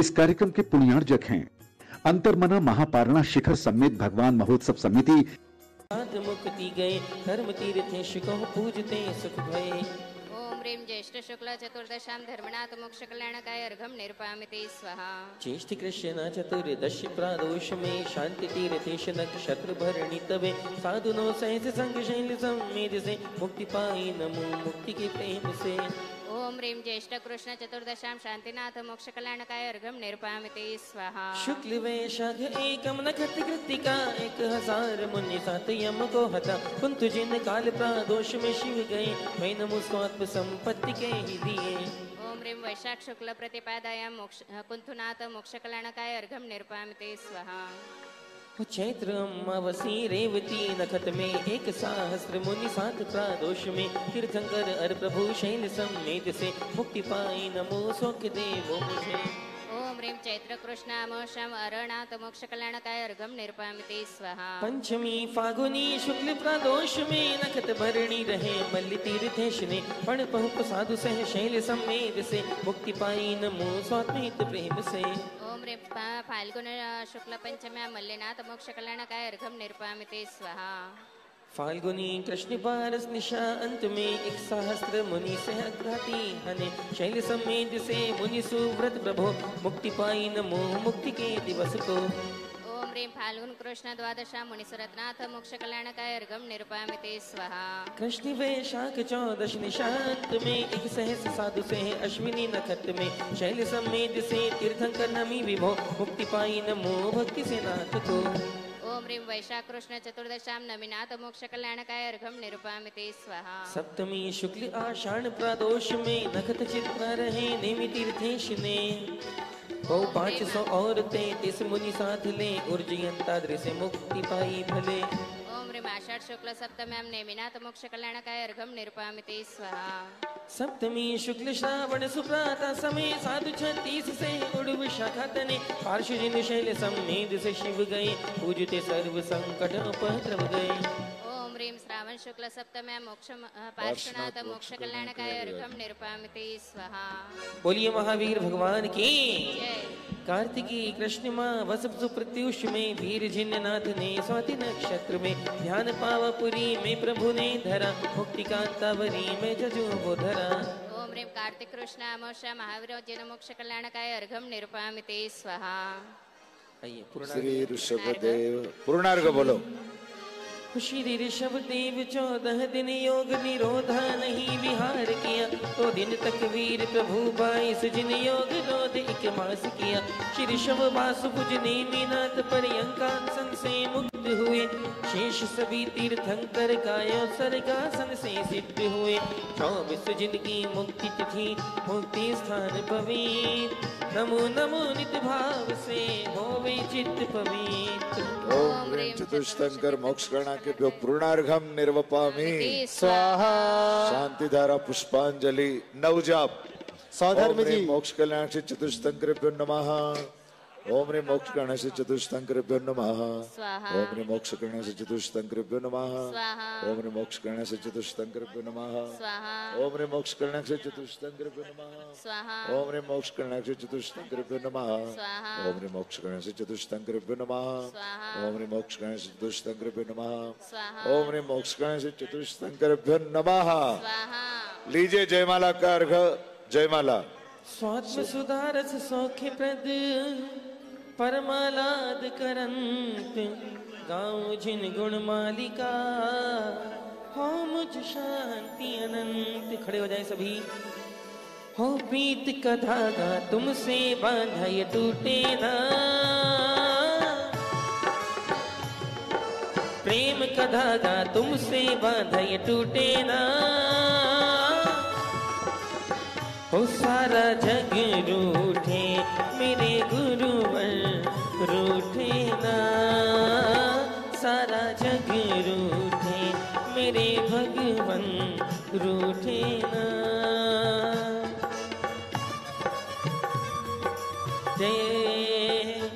इस कार्यक्रम के पुण्यार्जक हैं अंतर्मना महापारणा शिखर समेत भगवान महोत्सव समिति। मुक्ति गए धर्म तीर्थेश को पूजते सुख भये। ओम ह्रीं ज्येष्ठ शुक्ल चतुर्दशां धर्मनाथ मोक्ष कल्याणकाय अर्घम निरूपयामि स्वाहा। ज्येष्ठ कृष्ण चतुर्दशी प्रादोष में शांति तीर्थेश नक्षत्र भरणी तवे साधुनो सहज संग शैल समेत से मुक्ति पाई नमो मुक्ति के प्रेम से। ओम ह्रीं ज्येष्ठ कृष्ण चतुर्दशां शांतिनाथ मोक्ष कल्याणकाय अर्घम निरूपयामि स्वाहा। शुक्ल वैशाख एकम नक्षत्र कृतिका 1000 मुनि सात यम को हता कुंतु जिन काल प्रादोष में शिव गए मैं नमो स्वात्म संपत्ति के ही दिए। ओम ह्रीं वैशाख शुक्ल प्रतिपादायां कुंतुनाथ मोक्ष कल्याणकाय अर्घम निरूपयामि स्वाहा। चैत्र अमावसी रेवती नखत में 1 सहस्त्र मुनि सात प्रादोष में तीर्थंकर अर प्रभु शैल समेत से मुक्ति पाई नमो शोक देवो मुझे। ओम ह्रीं चैत्र कृष्णामोषम अरणाथ मोक्ष कल्याणकाय अर्घम निरूपयामि स्वाहा। पंचमी फागुनी शुक्ल प्रादोष में नखत भरणी रहे मल्ल तीर्थेश ने पण पहुप साधु सह शैल समेत से मुक्ति पाई नमो स्वात्मित प्रेम से। ओम ह्रीं फाल्गुन शुक्ल पंचम्या मल्लिनाथ मोक्ष कल्याणकाय अर्घम निरूपयामि स्वाहा। फाल्गुनी कृष्ण पारस निशा अंत में 1 सहस्त्र मुनि सह घाती हने शैल समेत से मुनि सुव्रत प्रभो मुक्ति पाई नमो मुक्ति के दिवस को। ओम ह्रीं फाल्गुन कृष्ण द्वादशा मुनिसुरतनाथ मोक्ष कल्याणकाय अर्घम निरूपयामि स्वाहा। कृष्ण वैशाख 14 निशांत में 1 सहस्र साधु से अश्विनी नक्षत्र में शैल समेत से तीर्थंकर नमी विभो मुक्ति पाई नमो भक्ति से नाथ को। ओम ह्रीं वैशाख कृष्ण चतुर्दशां नमिनाथ मोक्ष कल्याणकाय अर्घम निरूपयामि स्वाहा। सप्तमी शुक्ल आषाढ़ प्रादोष में नखत चित्त रहे नेमि तीर्थेश ने ओ 500 औरतें 30 मुनि साथ ले उर्जयंता दृश्य मुक्ति पाई भले। ओम ह्रीं आषाढ़ शुक्ल सप्तम्यां नेमिनाथ मोक्ष कल्याणकाय अर्घम निरूपयामि स्वाहा। सप्तमी शुक्ल श्रावण सुप्राता समय साधु 36 से उड़व शाखा तने पार्श्वजिन शैल समेत से शिव गए पूजते सर्व संकट उपद्रव गए। ओम ह्रीं श्रावण शुक्ल सप्तम्यां मोक्ष पार्श्वनाथ मोक्ष कल्याणकाय अर्घम निरूपयामि स्वाहा। बोलिए महावीर भगवान की जय। कार्तिकी कृष्ण माह वसप सुप्रत्युष में वीर जिन्नाथ ने स्वाति नक्षत्र में ध्यान पावापुरी में प्रभु ने धरा मुक्ति कांतावरी में जजू वो धरा। ओम ह्रीं कार्तिक कृष्ण अमावस्या महावीर जिन मोक्ष कल्याणकाय अर्घम निरूपयामि स्वाहा। श्री ऋषभदेव पूर्णार्घ बोलो। श्री ऋषभ देव 14 दिन योग निरोधा नहीं विहार किया तो दिन तक वीर प्रभु 22 जिन योग रोध 1 मास किया। श्री ऋषभ वासुभुज नेमिनाथ पर्यंकासन से मुक्त हुए शेष सभी तीर्थंकर कायो सर्गासन से सिद्ध हुए। 24 जिनकी मुक्ति तिथि मुक्ति स्थान पवित्र नमो नमो नित भाव से होवे चित्त पवित्र। ओम ह्रीं चतुष्टंकर मोक्ष करणा के पूर्णार्घम निर्वपामि स्वाहा। शांतिधारा पुष्पांजलि नवजाप। सौधर्म जी मोक्ष कल्याण से चतुष्टंकरेभ्यो नमः। ओम ह्रीं मोक्ष कल्याण से चतुष्टंकरेभ्यो नमः। ओम ह्रीं मोक्ष कल्याण से चतुष्टंकरेभ्यो नमः। ओम ह्रीं मोक्ष कल्याण से चतुष्टंकरेभ्यो नमः। ओम ह्रीं मोक्ष कल्याण से चतुष्टंकरेभ्यो नमः। ओम ह्रीं मोक्ष कल्याण से चतुष्टंकरेभ्यो नमः। ओम ह्रीं मोक्ष कल्याण से चतुष्टंकरेभ्यो नमः। ओम ह्रीं मोक्ष कल्याण से चतुष्टंकरेभ्यो नमः। ओम ह्रीं मोक्ष कल्याण से चतुष्टंकरेभ्यो नमः। लीजिए जयमाला का अर्घ। जयमाला। स्वात्म सुधारस सौख्य प्रद परमालाद करंत गाँव जिन गुण मालिका हो मुझ शांति अनंत। खड़े हो जाए सभी। हो प्रीत का धागा तुमसे बांधा ये टूटे ना प्रेम का धागा तुमसे बांधा ये टूटे ना हो सारा जग रूठे मेरे गुरुवर रूठे ना सारा जग रूठे मेरे भगवन रूठे ना। जय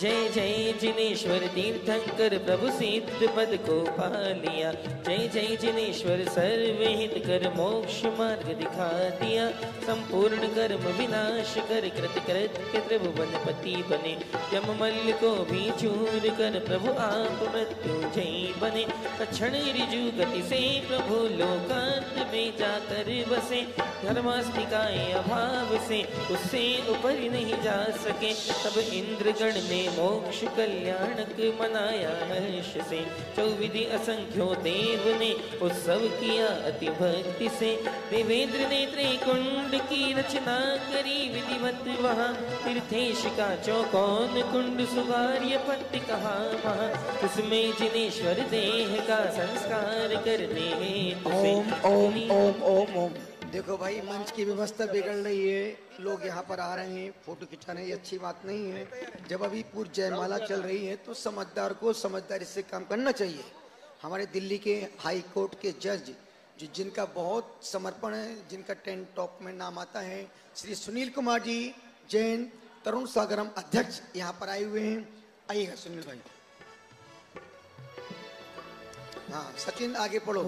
जय जय जिनेश्वर तीर्थंकर प्रभु सिद्ध पद को पा लिया। जय जय जिनेश्वर सर्वहित कर मोक्ष मार्ग दिखा दिया। संपूर्ण कर्म विनाश कर कृत कृत्य त्रिभुवनपति बने। यम मल्ल को भी चूर कर प्रभु आप मृत्युंजय बने। क्षण ऋजु गति से प्रभु लोकांत में जाकर बसे। धर्मास्तिकाएं अभाव से उससे ऊपर नहीं जा सके। तब इंद्रगण ने मोक्ष कल्याणक मनाया हर्ष से। चौविधि असंख्यो देव ने उत्सव किया अति भक्ति से। देवेंद्र ने त्रिकुंड की रचना करी विधिवत वहाँ। तीर्थेश का चौकोन कुंड सुगार्य पट्ट कहा वहाँ। उसमें जिनेश्वर देह का संस्कार करने हेतु ओम ओम ओम ओम ओम। देखो भाई, मंच की व्यवस्था बिगड़ रही है, लोग यहाँ पर आ रहे हैं, फोटो खिंचाने, ये अच्छी बात नहीं है। जब अभी पूरी जयमाला चल रही है तो समझदार को समझदारी से काम करना चाहिए। हमारे दिल्ली के हाई कोर्ट के जज जिनका बहुत समर्पण है, जिनका 10 टॉप में नाम आता है, श्री सुनील कुमार जी जैन तरुण सागरम अध्यक्ष यहाँ पर आए हुए हैं। आइएगा सुनील भाई। हाँ सचिन, आगे पढ़ो।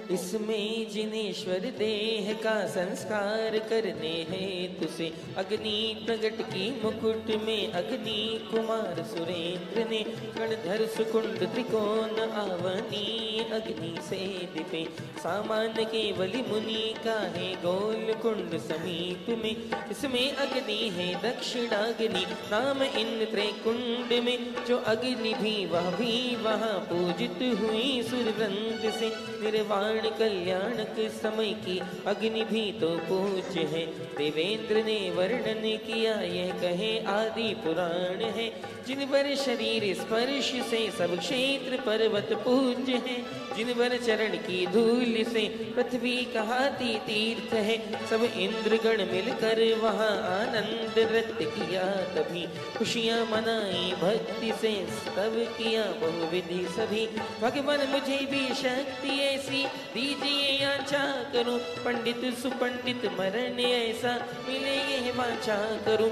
इसमें जिनेश्वर देह का संस्कार करने हेतु से अग्नि प्रगट की मुकुट में अग्नि कुमार सुरेंद्र ने। गणधर सुकुंड त्रिकोण आवनी अग्नि से दिपे। सामान्य केवल मुनि का है गोल कुंड समीप में। इसमें अग्नि है दक्षिणाग्नि नाम इन त्रिकुंड में। जो अग्नि भी वहाँ पूजित हुई सुरवृंद से। निर्वाण कल्याणक समय की अग्नि भी तो पूज्य है। देवेंद्र ने वर्णन किया यह कहे आदि पुराण है। जिन पर शरीर स्पर्श से सब क्षेत्र पर्वत पूज्य है। जिन पर चरण की धूल से पृथ्वी कहाती तीर्थ है। सब इंद्रगण मिलकर वहाँ आनंद नृत्य किया। तभी खुशियाँ मनाई भक्ति से तब किया बहुविधि सभी। भगवान मुझे भी शक्ति ऐसी दीजिए याचा करूं। पंडित सुपंडित मरण ऐसा मिले यह वाचा करूं।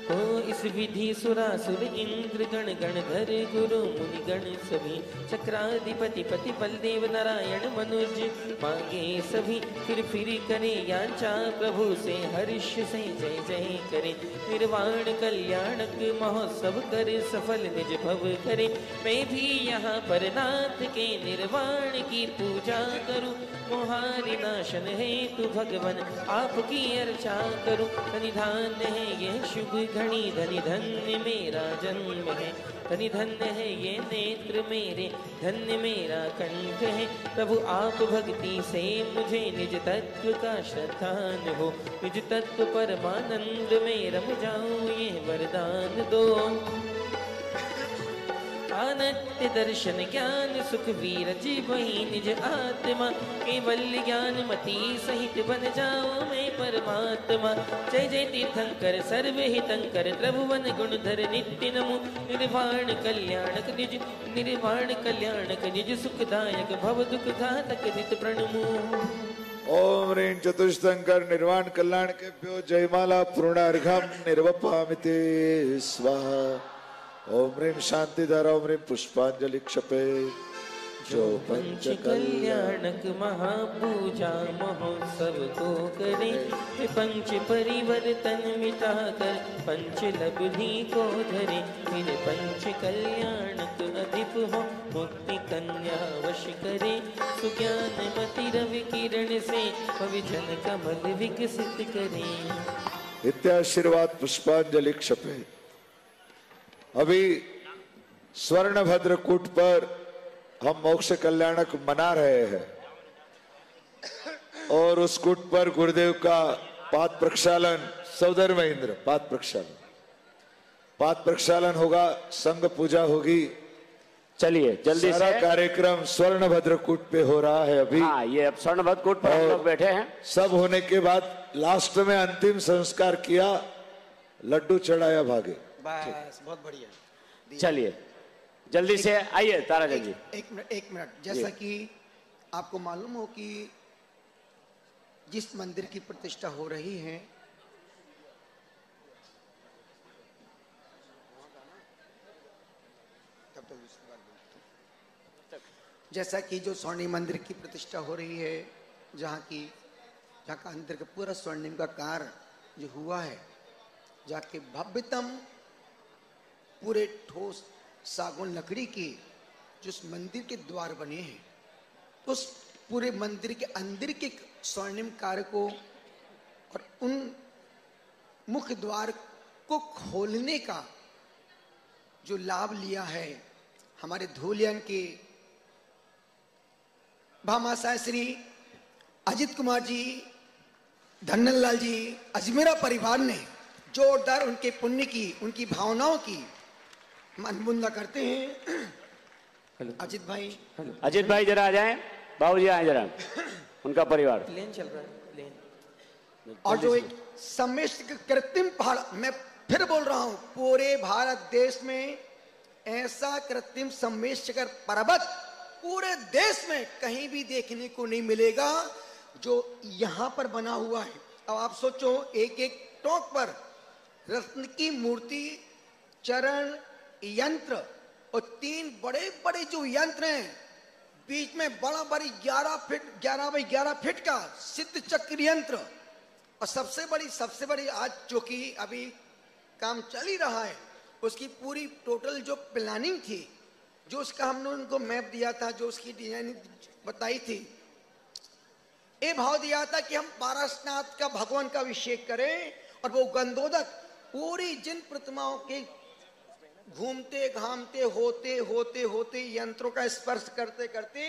ओ इस विधि सुरासुर इंद्र गण गणधर गुरु मुनि गण सभी। चक्राधिपति पति बलदेव नारायण मनुज मांगे सभी। फिर करे याचा प्रभु से हर्ष से जय जय करे। निर्वाण कल्याणक महोत्सव करे सफल निज भव करे। मैं भी यहाँ पर नाथ के निर्वाण की पूजा करूं। मोहारि नाशन है तू भगवान आपकी अर्चा करूं। निधान है यह शुभ घड़ी धनि धन्य मेरा जन्म है। धनि धन्य है ये नेत्र मेरे धन्य मेरा कंठ है। प्रभु आप भक्ति से मुझे निज तत्व का श्रद्धान हो। निज तत्व परमानंद में रम जाऊं ये वरदान दो। आनत्य दर्शन ज्ञान सुख वीर जीव ही निज आत्मा। केवल ज्ञान मति सहित बन जाओ मैं परमात्मा। जय जय तीर्थंकर सर्वहितंकर त्रिभुवन गुणधर नित्य नमो। निर्वाण कल्याणक निज सुखदायक भव दुख घातक नित प्रणमो। ओम ह्रीं चतुष्टंकर निर्वाण कल्याण केभ्यो जयमाला पूर्णार्घम निर्वपामिते स्वाहा। ओम ह्रीं शांतिधारा ओम ह्रीं पुष्पांजलि क्षपे। जो पंच कल्याणक महापूजा महोत्सव को करे। पंच परिवर्तन मिटा कर पंच लब्धि को धरे। फिर पंच कल्याणक अधिप हो मुक्ति कन्या वश करे। सुज्ञान मति रवि किरण से पविजन कमल विकसित करे। इत्याशीर्वाद पुष्पांजलि क्षपे। अभी स्वर्णभद्र कूट पर हम मोक्ष कल्याणक मना रहे हैं और उस कूट पर गुरुदेव का पाद प्रक्षालन, सौदर महेंद्र पाद प्रक्षालन होगा, संघ पूजा होगी। चलिए जल्दी सारा से कार्यक्रम स्वर्णभद्र कूट पे हो रहा है अभी। हाँ, ये अब स्वर्णभद्र कूट पर हम लोग बैठे हैं। सब होने के बाद लास्ट में अंतिम संस्कार किया, लड्डू चढ़ाया, भागे। बस बहुत बढ़िया। चलिए जल्दी से आइए ताराचंद जी। एक मिनट। जैसा कि आपको मालूम हो कि जिस मंदिर की प्रतिष्ठा हो रही है जैसा कि जो स्वर्णिम मंदिर की प्रतिष्ठा हो रही है, जहाँ का अंदर का पूरा स्वर्णिम का कार्य जो हुआ है, जाके भव्यतम पूरे ठोस सागौन लकड़ी की जो उस मंदिर के द्वार बने हैं, तो उस पूरे मंदिर के अंदर के स्वर्णिम कार्य को और उन मुख्य द्वार को खोलने का जो लाभ लिया है हमारे धूलियन के भामाशाह श्री अजित कुमार जी, धन्नन लाल जी, अजमेरा परिवार ने जोरदार उनके पुण्य की, उनकी भावनाओं की मनमुंदा करते हैं। अजित भाई जरा आ जाएं, बाबूजी आए जरा, उनका परिवार लेन चल रहा है, लेन। और जो एक सम्मिश्र कृत्रिम पहाड़, मैं फिर बोल रहा हूं, पूरे भारत देश में ऐसा कृत्रिम सम्मिश्र पर्वत पूरे देश में कहीं भी देखने को नहीं मिलेगा जो यहां पर बना हुआ है। अब आप सोचो, एक एक टोक पर रत्न की मूर्ति, चरण, यंत्र और 3 बड़े बड़े जो यंत्र हैं, बीच में बड़ा बड़ी 11 बाई 11 फीट का सिद्ध चक्र यंत्र, और सबसे बड़ी आज जो कि अभी काम चल ही रहा है, उसकी पूरी टोटल जो प्लानिंग थी, जो उसका हमने उनको मैप दिया था, जो उसकी डिजाइनिंग बताई थी, ये भाव दिया था कि हम पारसनाथ का भगवान का अभिषेक करें और वो गंधोदक पूरी जिन प्रतिमाओं के घूमते घामते होते यंत्रों का स्पर्श करते करते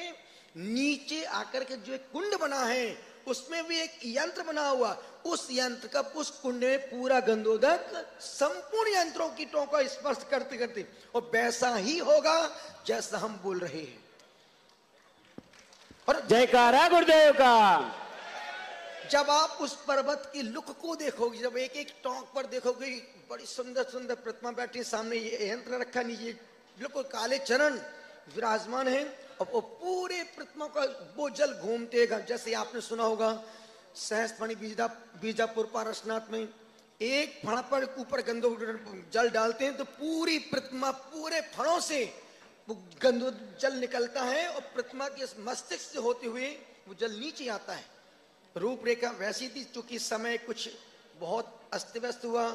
नीचे आकर के जो एक कुंड बना है, उसमें भी एक यंत्र बना हुआ, उस यंत्र का उस कुंड में पूरा गंधोदक संपूर्ण यंत्रों की टों का स्पर्श करते करते, और वैसा ही होगा जैसा हम बोल रहे हैं। और जयकारा गुरुदेव का। जब आप उस पर्वत की लुक को देखोगे, जब एक एक टोंक पर देखोगे, बड़ी सुंदर सुंदर प्रतिमा बैठी, सामने ये यंत्र रखा, नीचे बिल्कुल काले चरण विराजमान है, और वो पूरे प्रतिमा का वो जल घूमते, जैसे आपने सुना होगा सहस्त्रफणी बीजापुर पारसनाथ में एक फण पर ऊपर गंधो जल डालते हैं तो पूरी प्रतिमा पूरे फणों से वो गंधो जल निकलता है और प्रतिमा के मस्तिष्क से होते हुए वो जल नीचे आता है। रूपरेखा वैसी थी, चूंकि समय कुछ बहुत अस्त व्यस्त हुआ,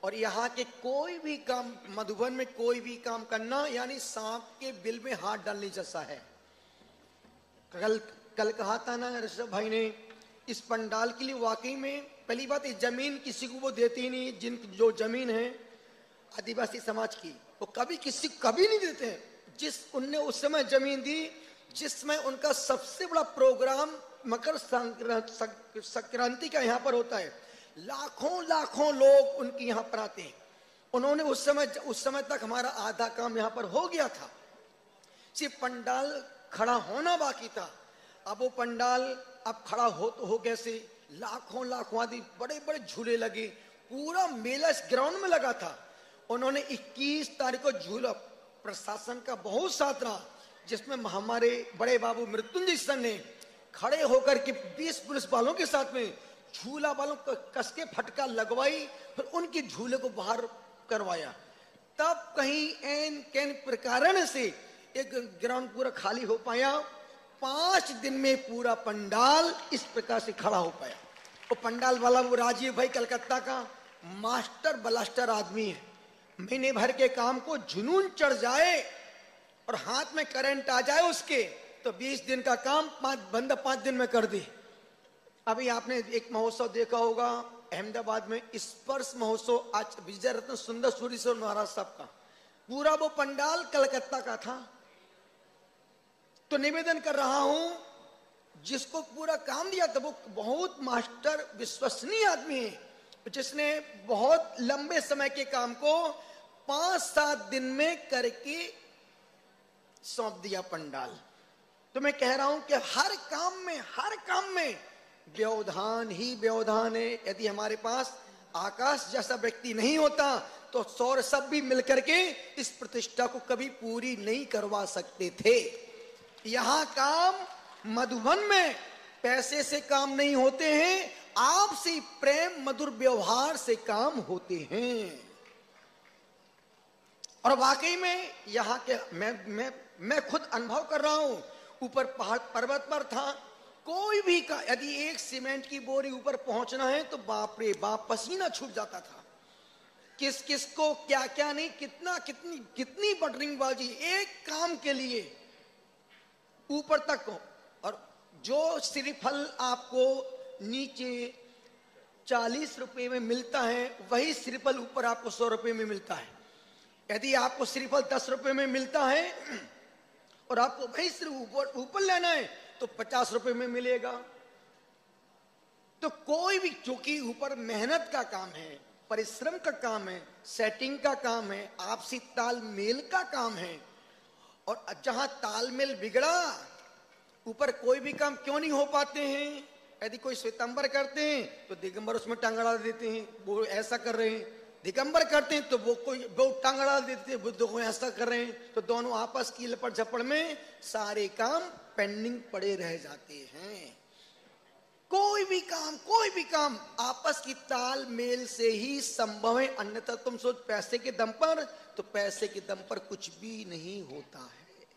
और यहाँ के कोई भी काम, मधुबन में कोई भी काम करना यानी सांप के बिल में हाथ डालने जैसा है। कल कहा था ना ऋषभ भाई ने, इस पंडाल के लिए वाकई में पहली बात, इस जमीन किसी को वो देती ही नहीं, जो जमीन है आदिवासी समाज की, वो कभी नहीं देते हैं। उनने उस समय जमीन दी जिसमें उनका सबसे बड़ा प्रोग्राम मकर संक्रांति का यहाँ पर होता है, लाखों लोग उनके यहाँ पर आते हैं। उन्होंने उस समय तक हमारा आधा काम यहाँ पर हो गया था, सिर्फ पंडाल खड़ा होना बाकी था। अब वो पंडाल अब खड़ा हो कैसे, लाखों आदमी, बड़े बड़े झूले लगे, पूरा मेला इस ग्राउंड में लगा था। उन्होंने 21 तारीख को झूला, प्रशासन का बहुत साथ रहा, जिसमें हमारे बड़े बाबू मृत्युंजय सर ने खड़े होकर के 20 पुलिस वालों के साथ में झूला वालों को कस के फटका लगवाई, फिर उनके झूले को बाहर करवाया। तब कहीं एन कैन प्रकार से एक ग्राउंड पूरा खाली हो पाया। 5 दिन में पूरा पंडाल इस प्रकार से खड़ा हो पाया। वो पंडाल वाला वो राजीव भाई कलकत्ता का मास्टर ब्लास्टर आदमी है। महीने भर के काम को जुनून चढ़ जाए और हाथ में करंट आ जाए उसके, तो 20 दिन का काम 5 दिन में कर दे। अभी आपने एक महोत्सव देखा होगा अहमदाबाद में, स्पर्श महोत्सव, आज विजय रत्न सुंदर सूरीश्वर महाराज साहब का पूरा वो पंडाल कलकत्ता का था। तो निवेदन कर रहा हूं, जिसको पूरा काम दिया था वो बहुत मास्टर विश्वसनीय आदमी है, जिसने बहुत लंबे समय के काम को 5-7 दिन में करके सौंप दिया पंडाल। तो मैं कह रहा हूं कि हर काम में व्यवधान ही व्यवधान है। यदि हमारे पास आकाश जैसा व्यक्ति नहीं होता तो सौर सब भी मिलकर के इस प्रतिष्ठा को कभी पूरी नहीं करवा सकते थे। यहाँ काम मधुबन में पैसे से काम नहीं होते हैं, आपसी प्रेम मधुर व्यवहार से काम होते हैं। और वाकई में यहाँ के मैं खुद अनुभव कर रहा हूँ। ऊपर पहाड़ पर्वत पर था, कोई भी का यदि एक सीमेंट की बोरी ऊपर पहुंचना है तो बाप रे बाप पसीना छूट जाता था। किस किस को क्या क्या नहीं, कितना कितनी कितनी बटरिंगबाजी एक काम के लिए ऊपर तक हो। और जो श्रीफल आपको नीचे 40 रुपए में मिलता है, वही श्रीफल ऊपर आपको 100 रुपए में मिलता है। यदि आपको श्रीफल 10 रुपए में मिलता है और आपको वही सिर्फ ऊपर लेना है तो 50 रुपए में मिलेगा। तो कोई भी, चूंकि ऊपर मेहनत का काम है, परिश्रम का काम है, सेटिंग का काम है, आपसी तालमेल का काम है। और जहां तालमेल बिगड़ा, ऊपर कोई भी काम क्यों नहीं हो पाते हैं। यदि कोई श्वेतांबर करते हैं तो दिगंबर उसमें टांग अड़ा देते हैं, वो ऐसा कर रहे हैं। दिगंबर करते हैं तो वो टांग अड़ा देते हैं, बुद्ध को ऐसा कर रहे हैं। तो दोनों आपस की लपट झपड़ में सारे काम पेंडिंग पड़े रह जाते हैं। कोई भी काम आपस की तालमेल से ही संभव है, अन्यथा तुम सोच पैसे के दम पर, तो पैसे के दम पर कुछ भी नहीं होता है।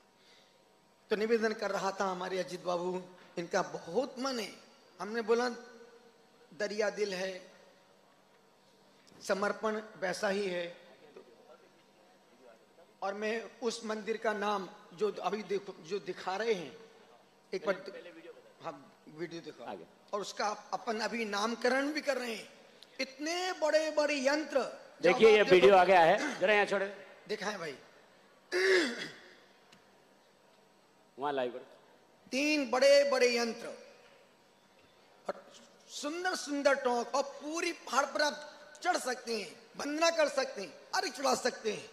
तो निवेदन कर रहा था हमारे अजीत बाबू, इनका बहुत मन है। हमने बोला दरिया दिल है, समर्पण वैसा ही है। और मैं उस मंदिर का नाम जो अभी देखो जो दिखा रहे हैं, एक बार हाँ वीडियो दिखा, और उसका अपन अभी नामकरण भी कर रहे हैं। इतने बड़े बड़े यंत्र, देखिए ये वीडियो आ गया है, जरा यहाँ छोड़े, दिखाएं भाई। वहां लाइव करो। 3 बड़े बड़े यंत्र और सुंदर सुंदर टोंक, और पूरी पहाड़ पर आप चढ़ सकते हैं, वंदना कर सकते हैं, अर्घ चढ़ा सकते हैं।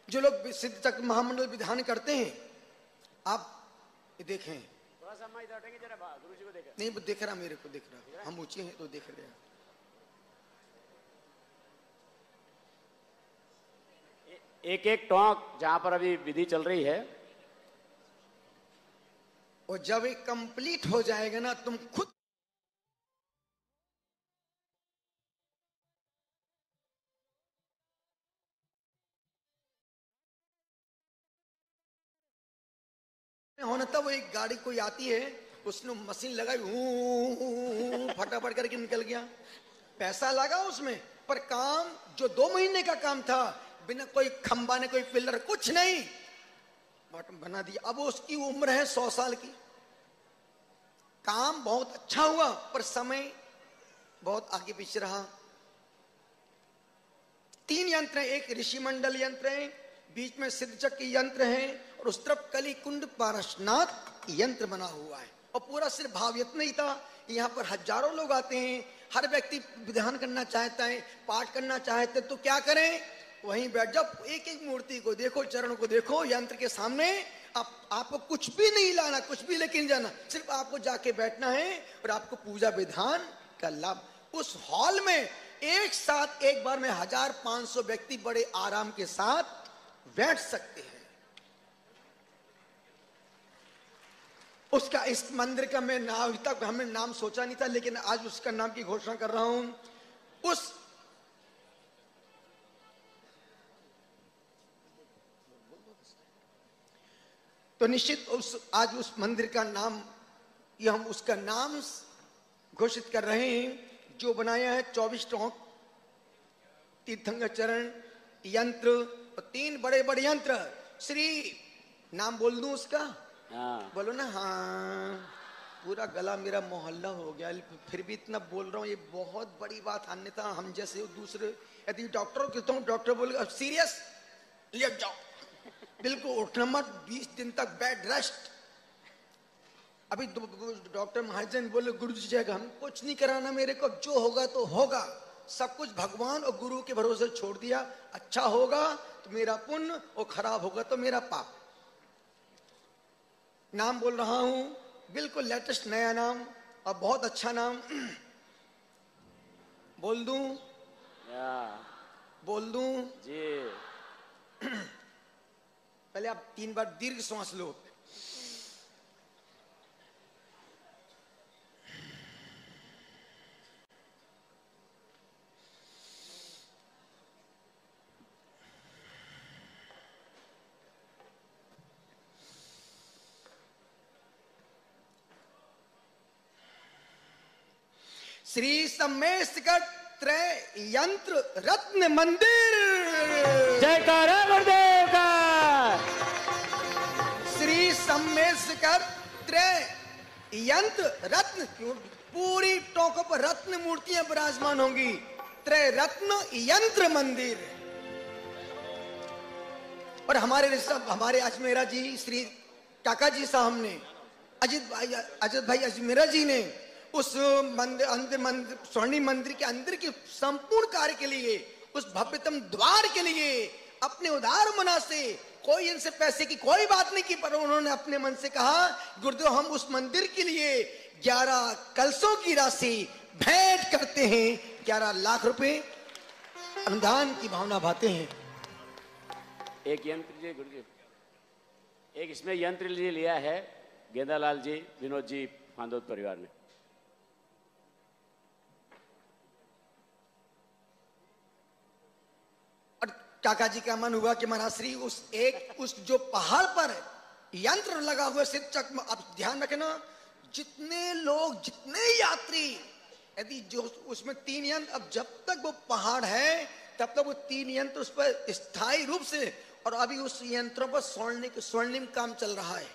जो लोग सिद्ध चक्र महामंडल विधान करते हैं, आप ये देखें, थोड़ा सा इधर हटेंगे, जरा गुरुजी को देखें। नहीं वो दिख रहा, मेरे को दिख रहा, हम ऊंचे हैं तो दिख रहे हैं। एक एक टोंक जहां पर अभी विधि चल रही है, और जब ये कंप्लीट हो जाएगा ना, तुम खुद होना। तब एक गाड़ी कोई आती है, उसने मशीन लगाई, फटाफट करके निकल गया, पैसा लगा उसमें, पर काम जो 2 महीने का काम था, बिना कोई खंबा ने कोई पिलर कुछ नहीं, बटन बना दिया। अब उसकी उम्र है 100 साल की। काम बहुत अच्छा हुआ, पर समय बहुत आगे पीछे रहा। 3 यंत्र है, एक ऋषि मंडल यंत्र है, बीच में सिद्धचक्र यंत्र है, और उस तरफ कली कुंड पारसनाथ यंत्र बना हुआ है। और पूरा सिर्फ भाव यत्न ही था। यहाँ पर हजारों लोग आते हैं, हर व्यक्ति विधान करना चाहता है, पाठ करना चाहते, तो क्या करें, वहीं बैठ जाओ, एक एक मूर्ति को देखो, चरण को देखो, यंत्र के सामने। आपको कुछ भी नहीं लाना, कुछ भी लेके नहीं जाना, सिर्फ आपको जाके बैठना है और आपको पूजा विधान का लाभ। उस हॉल में एक साथ एक बार में 1500 व्यक्ति बड़े आराम के साथ बैठ सकते हैं। उसका, इस मंदिर का मैं नाम अभी तक हमने नाम सोचा नहीं था, लेकिन आज उसका नाम की घोषणा कर रहा हूं। उस तो निश्चित आज उस मंदिर का नाम, ये हम उसका नाम घोषित कर रहे हैं, जो बनाया है 24 टोंक, तीर्थंकर चरण यंत्र और 3 बड़े बड़े यंत्र। श्री नाम बोल दूं उसका? हाँ। बोलो ना। हाँ, पूरा गला मेरा मोहल्ला हो गया, फिर भी इतना बोल रहा हूँ, ये बहुत बड़ी बात। अन्यथा हम जैसे दूसरे, यदि डॉक्टरों कहता हूँ, डॉक्टर बोले अब सीरियस, लेट जाओ, बिल्कुल उठना मत, 20 दिन तक बेड रेस्ट। अभी डॉक्टर महाजन बोले गुरु जी जाएगा, हम कुछ नहीं कराना मेरे को, जो होगा तो होगा, सब कुछ भगवान और गुरु के भरोसे छोड़ दिया। अच्छा होगा तो मेरा पुण्य, और खराब होगा तो मेरा पाप। नाम बोल रहा हूं, बिल्कुल लेटेस्ट नया नाम और बहुत अच्छा नाम। बोल दूं? बोल दूं जी। पहले आप 3 बार दीर्घ श्वास लो। श्री सम्मेशकर त्रय यंत्र रत्न मंदिर। जयकारा गुरुदेव का। श्री सम्मेशकर त्रय यंत्र रत्न, पूरी टोकों पर रत्न मूर्तियां विराजमान होंगी। त्रय रत्न यंत्र मंदिर। और हमारे अजमेरा जी श्री काका जी साहब ने, अजित भाई अजमेरा जी ने उस मंदिर स्वर्णिम मंदिर के अंदर के संपूर्ण कार्य के लिए, उस भव्यतम द्वार के लिए अपने उदार मना से, कोई इनसे पैसे की कोई बात नहीं की, पर उन्होंने अपने मन से कहा गुरुदेव हम उस मंदिर के लिए 11 कलशों की राशि भेंट करते हैं, 11 लाख रुपए अनुदान की भावना भाते हैं। एक यंत्र जी गुरुदेव, एक इसमें यंत्र लिया है गेंदालाल जी, विनोद जी, फांदोद परिवार ने। और काका जी का मन हुआ कि महाराज श्री उस जो पहाड़ पर यंत्र लगा हुआ सिद्ध चक्र, अब ध्यान रखना जितने लोग, जितने यात्री, यदि जो उसमें 3 यंत्र, अब जब तक वो पहाड़ है तब तक वो 3 यंत्र उस पर स्थायी रूप से, और अभी उस यंत्रों पर स्वर्णिम काम चल रहा है।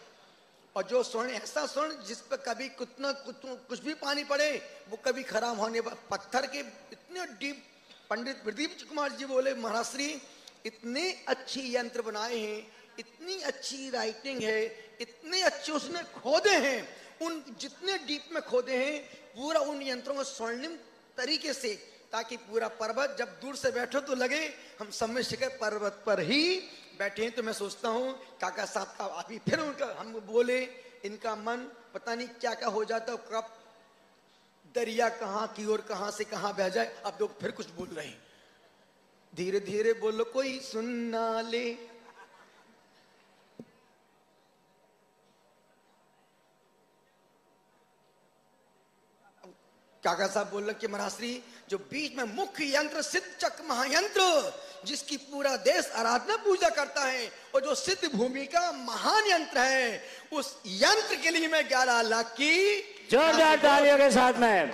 और जो स्वर्ण, ऐसा स्वर्ण जिस पर कभी कुछ भी पानी पड़े वो कभी खराब होने, पत्थर के इतने डीप। पंडित प्रदीप कुमार जी बोले महाराज श्री इतने अच्छी यंत्र बनाए हैं, इतनी अच्छी राइटिंग है, इतने अच्छे उसने खोदे हैं, उन जितने डीप में खोदे हैं पूरा उन यंत्रों को स्वर्णिम तरीके से, ताकि पूरा पर्वत जब दूर से बैठो तो लगे हम सम्मेशिखर पर्वत पर ही बैठे हैं। तो मैं सोचता हूँ काका साहब का अभी फिर उनका हम बोले, इनका मन पता नहीं क्या क्या हो जाता, कब दरिया कहाँ की ओर कहाँ से कहाँ बह जाए। अब लोग फिर कुछ बोल रहे हैं, धीरे धीरे बोलो कोई सुन ना ले। काका साहब बोल रहे कि महाराज श्री जो बीच में मुख्य यंत्र सिद्ध चक्र महायंत्र, जिसकी पूरा देश आराधना पूजा करता है, और जो सिद्ध भूमि का महान यंत्र है, उस यंत्र के लिए मैं 11 लाख की जोरदार तालियों के साथ में,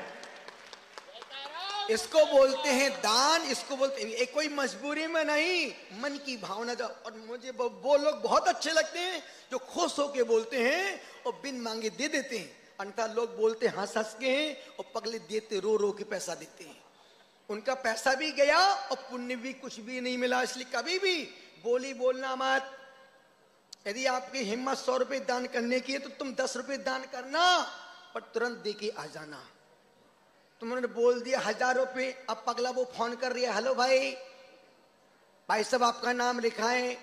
इसको बोलते हैं दान, इसको बोलते हैं एक कोई मजबूरी में नहीं, मन की भावना। और मुझे वो लोग बहुत अच्छे लगते हैं जो खुश होके बोलते हैं और बिन मांगे दे देते हैं। अन्यथा लोग बोलते हंस हंस के हैं और पगले देते रो रो के पैसा देते हैं, उनका पैसा भी गया और पुण्य भी कुछ भी नहीं मिला। इसलिए कभी भी बोली बोलना मत। यदि आपकी हिम्मत 100 रुपए दान करने की है तो तुम 10 रुपए दान करना, पर तुरंत दे के आ जाना। तुमने बोल दिया 1000 रुपए, अब पगला वो फोन कर रही है, हेलो भाई साहब आपका नाम लिखाएं,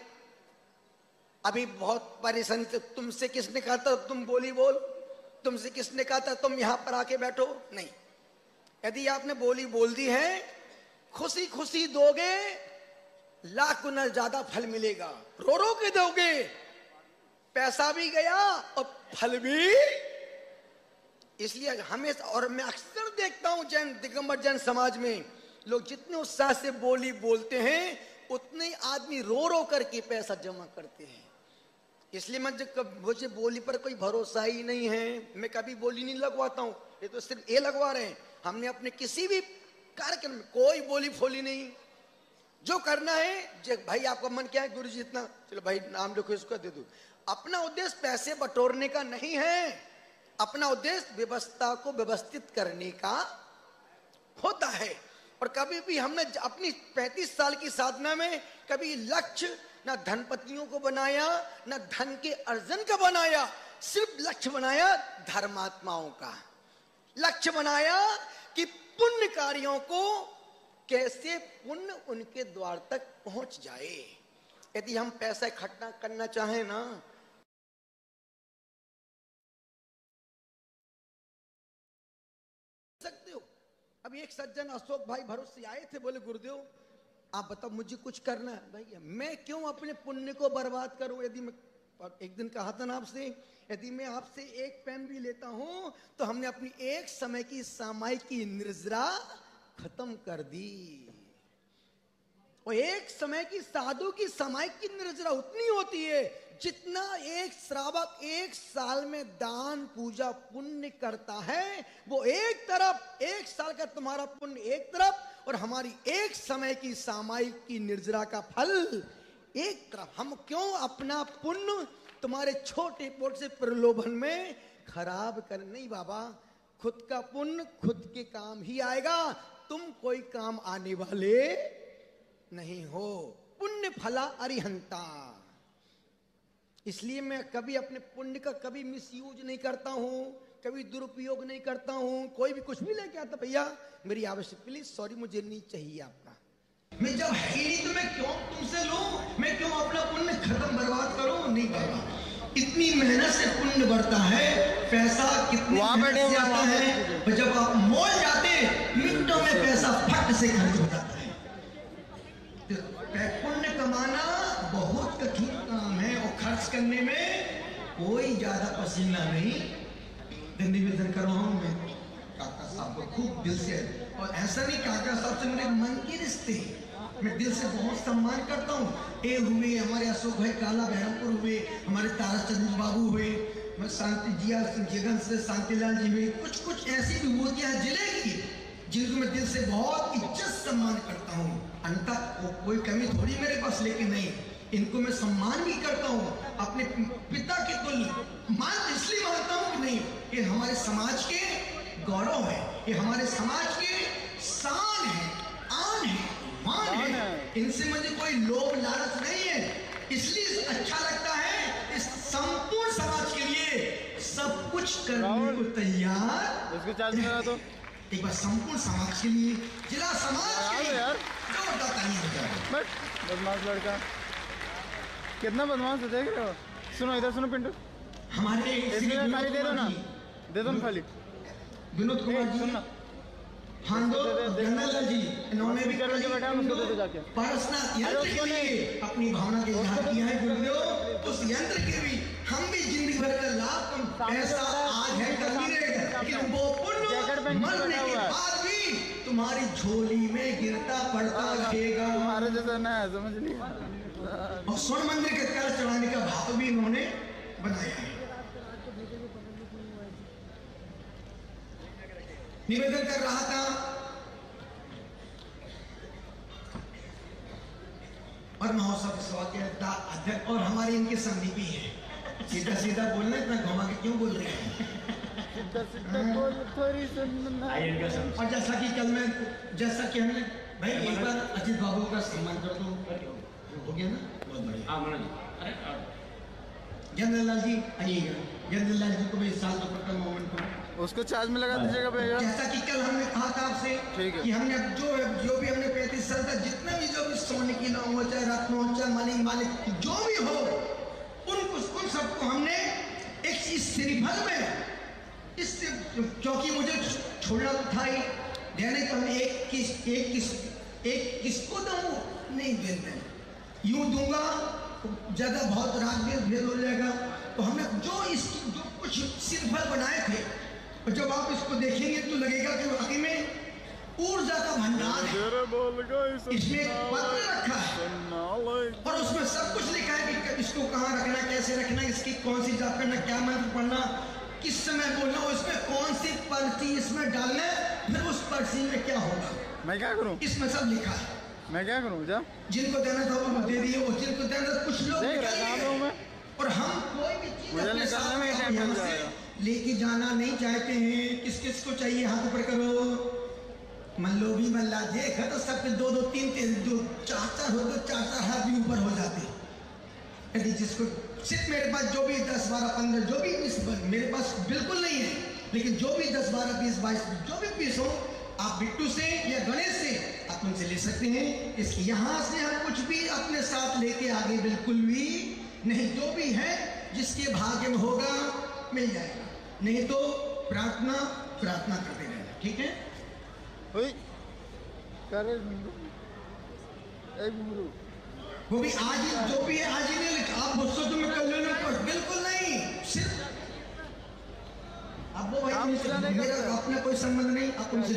अभी बहुत परेशान, तुमसे किसने कहा था तुम बोली बोल, तुमसे किसने कहा था तुम यहां पर आके बैठो, नहीं। यदि आपने बोली बोल दी है, खुशी खुशी दोगे, लाख गुना ज्यादा फल मिलेगा। रो रो के दोगे, पैसा भी गया और फल भी। इसलिए हमेशा, और मैं अक्सर देखता हूं जैन दिगंबर जैन समाज में लोग जितने उत्साह से बोली बोलते हैं उतने आदमी रो रो करके पैसा जमा करते हैं। इसलिए मुझे बोली पर कोई भरोसा ही नहीं है, मैं कभी बोली नहीं लगवाता हूं। ये तो सिर्फ ये लगवा रहे हैं, हमने अपने किसी भी कार्यक्रम में कोई बोली फोली नहीं। जो करना है भाई, आपका मन क्या है, गुरु जी इतना, चलो भाई नाम लिखो इसको दे दो। अपना उद्देश्य पैसे बटोरने का नहीं है, अपना उद्देश्य व्यवस्था को व्यवस्थित करने का होता है। और कभी भी हमने अपनी 35 साल की साधना में कभी लक्ष्य ना धनपतियों को बनाया, ना धन के अर्जन का बनाया, सिर्फ लक्ष्य बनाया धर्मात्माओं का। लक्ष्य बनाया कि पुण्य कार्यों को कैसे पुण्य उनके द्वार तक पहुंच जाए। यदि हम पैसा इकट्ठा करना चाहें ना, सकते हो। अभी एक सज्जन अशोक भाई भरोसे आए थे, बोले गुरुदेव आप बताओ मुझे कुछ करना है। भैया मैं क्यों अपने पुण्य को बर्बाद करूं। यदि मैं एक दिन कहा था ना आपसे, यदि मैं आपसे एक पेन भी लेता हूं तो हमने अपनी एक समय की सामायिक की निर्जरा खत्म कर दी। और एक समय की साधु की सामायिक की निर्जरा उतनी होती है जितना एक श्रावक एक साल में दान पूजा पुण्य करता है। वो एक तरफ एक साल का तुम्हारा पुण्य एक तरफ और हमारी एक समय की सामायिक की निर्जरा का फल एक तरफ। हम क्यों अपना पुण्य तुम्हारे छोटे पोट से प्रलोभन में खराब कर? नहीं बाबा, खुद का पुण्य खुद के काम ही आएगा, तुम कोई काम आने वाले नहीं हो। पुण्य फला अरिहंता। इसलिए मैं कभी अपने पुण्य का कभी मिसयूज नहीं करता हूं, कभी दुरुपयोग नहीं करता हूं। कोई भी कुछ भी लेके आता, भैया मेरी आवश्यक, प्लीज सॉरी मुझे नहीं चाहिए आपका। मैं जब है ही नहीं तो मैं क्यों तुमसे लूं? मैं क्यों अपना पुण्य खत्म बर्बाद करूं? नहीं बाबा, इतनी मेहनत से पुण्य बढ़ता है, पैसा कितनी मेहनत से आता है, जब आप मॉल जाते मिनटों में पैसा फट से खर्च हो जाता है। पुण्य कमाना बहुत कठिन काम है और खर्च करने में कोई ज्यादा पसीना नहीं। निवेदन कर रहा हूं मैं काका साहब को खूब दिल से, और ऐसा नहीं काका साहब से मेरे मन के रिश्ते, मैं दिल से बहुत सम्मान करता हूँ। ए हुए हमारे अशोक भाई काला बहरमपुर हुए, हमारे ताराचंद बाबू हुए, शांति जिया जगन से शांतिलाल जी हुए, कुछ ऐसी विभूतियां जिले की जिनको मैं दिल से बहुत इज्जत सम्मान करता हूँ। अंततः कोई कमी थोड़ी मेरे पास, लेकिन नहीं, इनको मैं सम्मान भी करता हूँ अपने पिता के तुल्य। इसलिए मानता हूँ कि नहीं, ये हमारे समाज के गौरव है, ये हमारे समाज के शान है, आन है, मान है। इनसे मुझे कोई लोभ लालच नहीं है। इसलिए अच्छा लगता है इस संपूर्ण समाज के लिए सब कुछ करने को तैयार। इसको चार्ज करा दो एक बार संपूर्ण समाज के लिए, जिला समाज के लिए जोरदार तालियां बजाओ। बदमाश लड़का, कितना बदमाश है, देख रहे हो? सुनो इधर सुनो पिंटू, हमारे खाली दे दो ना, दे दो खाली। विनोद कुमार जी, गंगालाल जी, इन्होंने भी पारसनाथ यंत्र के लिए अपनी भावना के इजहार किया है। गुरुदेव, उस यंत्र के भी हम भी जिंदगी भर का लाभ पैसा आज है कल भी रहेगा, लेकिन वो पुण्य मरने के बाद भी तुम्हारी झोली में गिरता पड़ता रहेगा। हमारे जैसा ना है, समझ लिया। और स्वर्ण मंदिर के कलश चढ़ाने का भाव भी इन्होंने बनाया है। निवेदन कर रहा था और महोत्सव सभा के अध्यक्ष और हमारे इनके संदीपी है। सीधा सीधा बोलना, इतना घुमा के क्यों बोल रहे हैं? और जैसा कि कल में, जैसा कि हमने भाई एक बार अजीत बाबू का सम्मान कर दो, हो गया ना? बहुत बढ़िया। जंदरलाल जी आइएगा, जंदरलाल जी को भी इस साल तो प्रथम मोमेंट को उसको चार्ज में लगा दीजिएगा भैया। जैसा कि कल हमने कहा था आपसे कि हमने जो भी हमने 35 साल तक जितना भी जो भी सोने की नाव हो, चाहे रत्न हो, चाहे मालिक जो भी हो, उन सबको हमने एक इस श्रीफल में, इससे क्योंकि मुझे छोड़ना तो था ही, देने तो हमें एक किसको दूं नहीं देते, यूं दूंगा ज्यादा बहुत राग भेद हो जाएगा। तो हमने जो कुछ श्रीफल बनाए थे, और जब आप इसको देखेंगे तो लगेगा कि वाकई में ऊर्जा का भंडार है। इसमें पत्र रखा है और उसमें सब कुछ लिखा है कि इसको कहाँ रखना, कैसे रखना, इसकी कौन सी जाप करना, क्या मंत्र पढ़ना, किस समय बोलना, उसमें कौन सी पर्ची इसमें डालना, फिर उस पर्ची में क्या होगा। मैं क्या करूं? इसमें सब लिखा है। मैं क्या करूं? जा, जिनको देना था वो दे दिए, और जिनको देना था कुछ लोग, और हम कोई भी चीज अपने साथ लेके जाना नहीं चाहते हैं। किस किस को चाहिए हाथ ऊपर करो। मल्लोभी मल्ला देखा तो सबके 2-2 3-3 जो 4-4 हो तो 4-4 हाथ भी ऊपर हो जाते। यदि जिसको सिर्फ मेरे पास जो भी 10, 12, 15 जो भी पीस मेरे पास बिल्कुल नहीं है, लेकिन जो भी 10, 12, 20, 22 जो भी पीस हो, आप बिट्टू से या गणेश से आप उनसे ले सकते हैं। इसके यहाँ से हम कुछ भी अपने साथ लेके आगे बिल्कुल भी नहीं। जो भी है जिसके भाग्य में होगा मिल जाएगा, नहीं तो प्रार्थना करते रहना। ठीक है? वो भी आज ही, जो भी है आज ही नहीं लिखा। आप मुझसे तो मैं कर लेना, बिल्कुल नहीं। सिर्फ अब वो भाई मेरा अपना कोई संबंध नहीं, आप उनसे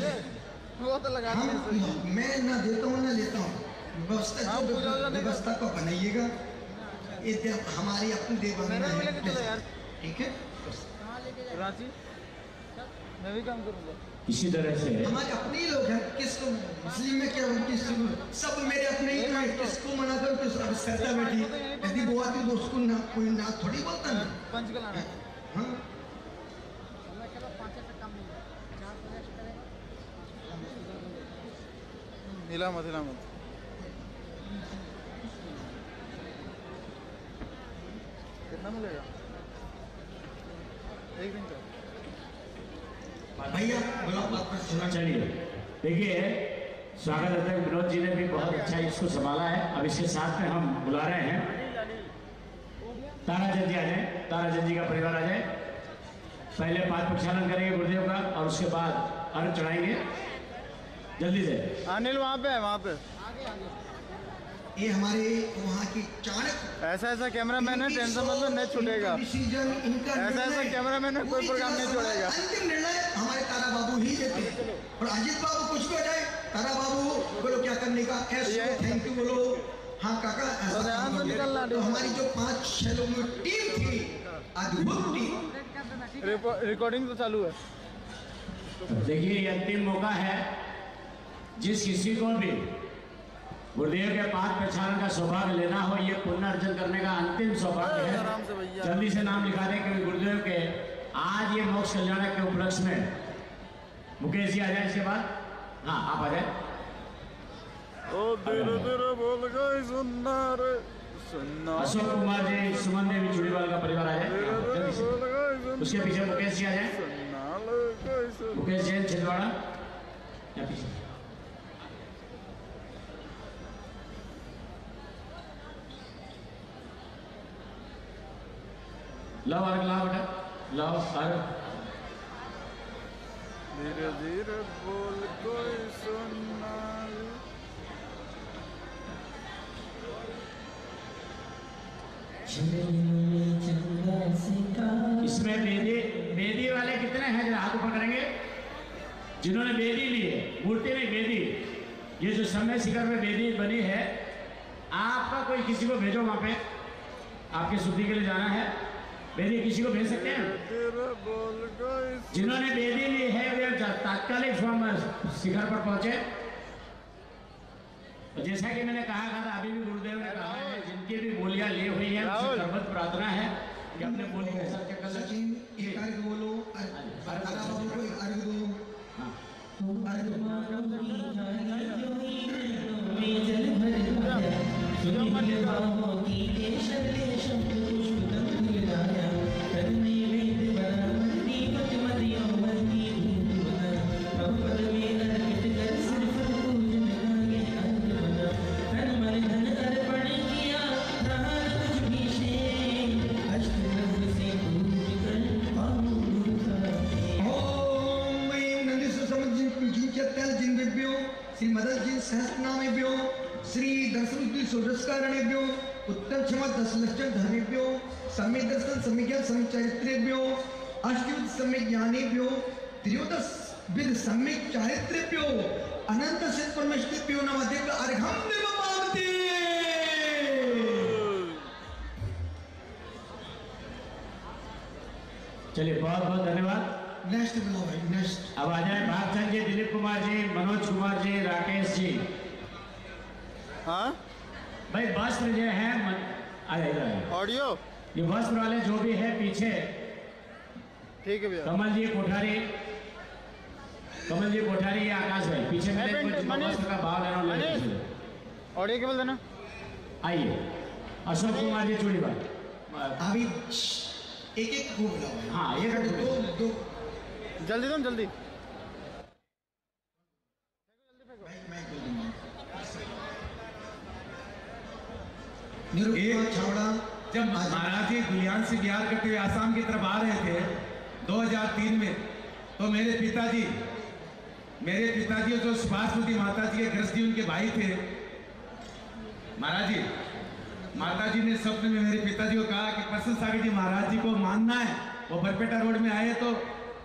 वो तो लगा मैं ना देता हूँ ना लेता हूँ। व्यवस्था को बनाइएगा, ये हमारी अपनी देवाना है, ठीक है। रांची मैं भी काम करूँगा। इसी तरह से हमारे अपने ही लोग हैं, किसको मुस्लिम में क्या किसको, सब मेरे अपने ही हैं, किसको मना करो किस अब सरदा बैठी यदि वो आती तो उसको ना कोई ना थोड़ी बोलता ना पंचकला। हाँ हिला मत हिला मत। कितना मिलेगा एक दिन का? भैया गुलाब बात पर सुना। चलिए देखिए, स्वागत अध्यक्ष विनोद जी ने भी बहुत अच्छा इसको संभाला है। अब इसके साथ में हम बुला रहे हैं ताराचंद जी आ जाए, ताराचंद जी का परिवार आ जाए। पहले पाद प्रक्षालन करेंगे गुरुदेव का और उसके बाद अर्घ चढ़ाएंगे। जल्दी से अनिल वहाँ पे है, वहाँ पे ये हमारे वहाँ की चाणक्य ऐसा ऐसा कैमरामैन है, टेंशन मतलब नहीं छूटेगा। डिसीजन इनका ऐसा ऐसा कैमरामैन है, कोई प्रोग्राम नहीं छोड़ेगा। अंतिम निर्णय हमारे तारा बाबू ही देते हैं। और अजीत बाबू कुछ भी हो जाए, तारा बाबू बोलो क्या करने का, ऐसे थैंक यू बोलो, हाँ काका ऐसा। तो हमारी जो 5-6 लोगों की टीम थी, अद्भुत टीम। रिकॉर्डिंग तो चालू है। देखिए ये अंतिम मौका है, जिस किसी को भी गुरुदेव के पाद प्रक्षालन का सौभाग्य लेना हो, ये पुण्य अर्जन करने का अंतिम सौभाग्य है। जल्दी से नाम लिखा दें, क्योंकि गुरुदेव के आज ये मोक्ष कल्याणक के उपलक्ष्य में मुकेश जी आ जाए। इसके बाद हाँ आप आ जाए। ओ धीरे धीरे बोल गई सुनना रे सुनना। अशोक कुमार जी, सुमन देवी चूड़ीवाल का परिवार आ जाए। उसके पीछे मुकेश जी आ जाए। मुकेश जैन छिंदवाड़ा या पीछे। लाओ अर्घ, लाओ बेटा, लाओ अर्घ। धीरे धीरे बोल कोई सुनना। इसमें बेदी वाले कितने हैं, जरा हाथ ऊपर करेंगे। जिन्होंने बेदी ली है, मूर्ति नहीं बेदी, ये जो समय शिखर में बेदी बनी है, आपका कोई किसी को भेजो वहां पे, आपकी शुद्धि के लिए जाना है। बेदी किसी को भेज सकते हैं। जिन्होंने बेदी ली है वे तात्कालिक शिखर पर पहुंचे। तो जैसा कि मैंने कहा था, अभी भी गुरुदेव ने कहा है, जिनकी भी बोलियां ली हुई है उनसे सर्वत्र प्रार्थना है कि अपने बोली के साथ चक्कर सचिन एक अर्घ बोलो, तारा बाबू को एक अर्घ दो। श्री मदन जी सहस्रनामेभ्यो, श्री दर्शनुद्दि सोजस्कारणेभ्यो, उत्तर क्षमा 10 लक्षण धर्मेभ्यो, सम्यक दर्शन सम्यक ज्ञान सम्यक चरित्रेभ्यो, अष्टविध सम्यक ज्ञानेभ्यो, त्रियोदश विध सम्यक चारित्रेभ्यो, अनंत सिद्ध परमेश्वरेभ्यो नमः। देव अर्घम देव पावती। चलिए बहुत बहुत धन्यवाद। नेक्स्ट बुलाओ भाई, नेक्स्ट। अब आ जाए भागचंद जी, दिलीप कुमार जी, मनोज कुमार जी, राकेश जी। हाँ भाई वस्त्र जो है ऑडियो, ये वस्त्र वाले जो भी है पीछे, ठीक है भैया। कमल जी कोठारी, कमल जी कोठारी, आकाश भाई पीछे वस्त्र का भाव लेना। ऑडियो केवल देना। आइए अशोक कुमार जी चूड़ीवाल। अभी एक को बुलाओ। हाँ एक दो जल्दी दो जल्दी। जब महाराज जी दुलियान से बिहार करते हुए आसाम की तरफ आ रहे थे 2003 में, तो मेरे पिताजी जो सुभाषमती माता जी के ग्रस्त जी उनके भाई थे, महाराज जी माता जी ने स्वप्न में मेरे पिताजी को कहा कि प्रसन्न सागर जी महाराज जी को मानना है। वो बरपेटा रोड में आए तो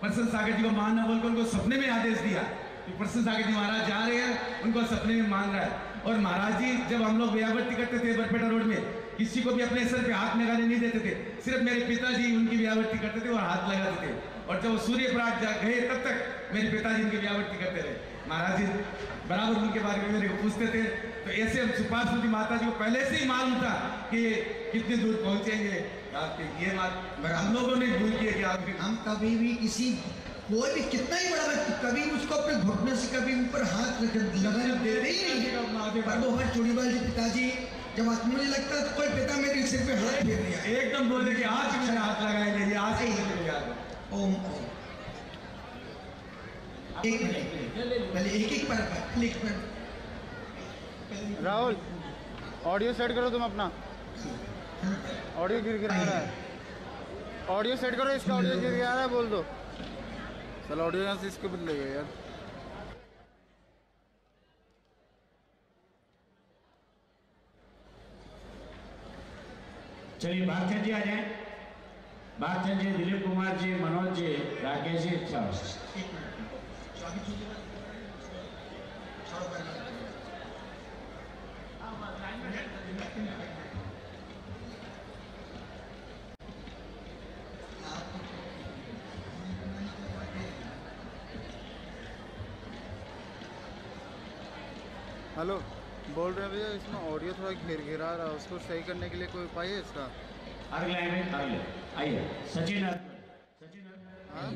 प्रसन्न सागर जी को मानना बोलकर उनको सपने में आदेश दिया कि प्रसन्न सागर जी महाराज जा रहे हैं, उनको सपने में मान रहा है। और महाराज जी जब हम लोग व्यावृत्ति करते थे बरपेटा रोड में, किसी को भी अपने सर पे हाथ लगाने नहीं देते थे, सिर्फ मेरे पिताजी उनकी व्यावृत्ति करते थे और हाथ लगाते थे। और जब सूर्य प्राग गए तब तक मेरे पिताजी उनकी व्यावृत्ति करते रहे। महाराज जी बराबर उनके बारे में मेरे को पूछते थे। तो ऐसे सुपार्वती माता जी को पहले से ही मालूम था कि कितने दूर पहुंचेंगे आपके। ये बात हम लोगों ने भूल किया कि आप हम कभी भी किसी कोई भी कितना ही बड़ा व्यक्ति कभी उसको अपने घुटने से कभी ऊपर हाथ लगाने देते ही नहीं। पर वो हमारे चूड़ीवाल जी पिताजी जब मुझे लगता है कोई पिता मेरे सिर पे हाथ फेर दिया, एकदम बोले कि आज मेरे हाथ लगाएंगे, ये आज ही ओम एक मिनट पहले एक पर राहुल ऑडियो सेट करो तुम अपना, ऑडियो गिर आ रहा है, ऑडियो सेट करो इसका, ऑडियो गिर आ रहा है बोल दो। चलो ऑडियो यहाँ से इसके बदले गए यार। चलिए भागचंद जी आ जाए। भागचंद जी, दिलीप कुमार जी, मनोज जी, राकेश जी। अच्छा हेलो, बोल रहे हैं भैया इसमें ऑडियो थोड़ा घिरा रहा है, उसको सही करने के लिए कोई उपाय है इसका? अगले आइए सचिन। हाँ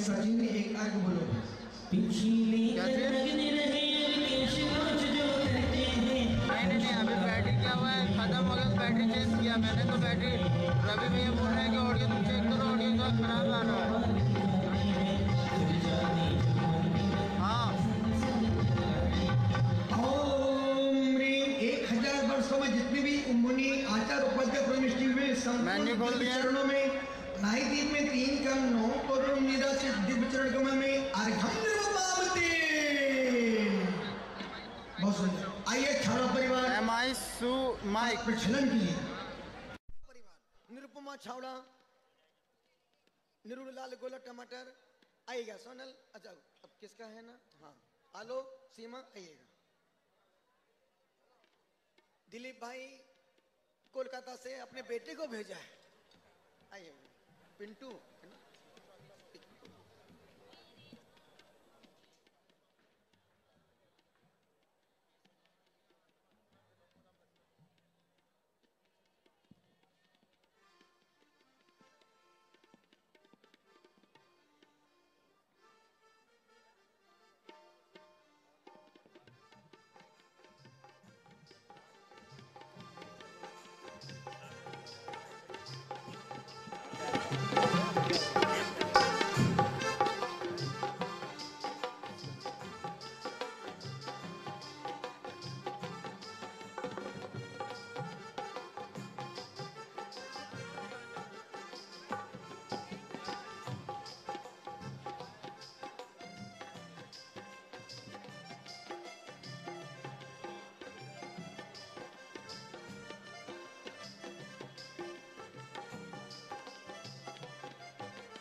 सचिन ने एक आगे बोलो नहीं अभी बैटरी क्या हुआ है, खत्म हो गया, बैटरी चेंज किया मैंने तो बैटरी। रवि भैया बोल रहे हैं कि ऑडियो तुम चेक करो, ऑडियो का खराब आ रहा है। हाँ 1000 वर्षों में जितने भी मुनि आचार्य उपाध्याय प्रविष्टि हुए चरणों में नाई दीप में 3 कम 9 करोड़ निराशित दिव्य चरण कमल में बहुत सुंदर। आइए छाड़ा परिवार माइक प्रचलन कीजिए। परिवार निरुपमा छावड़ा, निरुलाल गोला टमाटर आइएगा। सोनल अच्छा अब किसका है ना, हाँ आलो सीमा आइएगा। दिलीप भाई कोलकाता से अपने बेटे को भेजा है, आइए पिंटू है ना।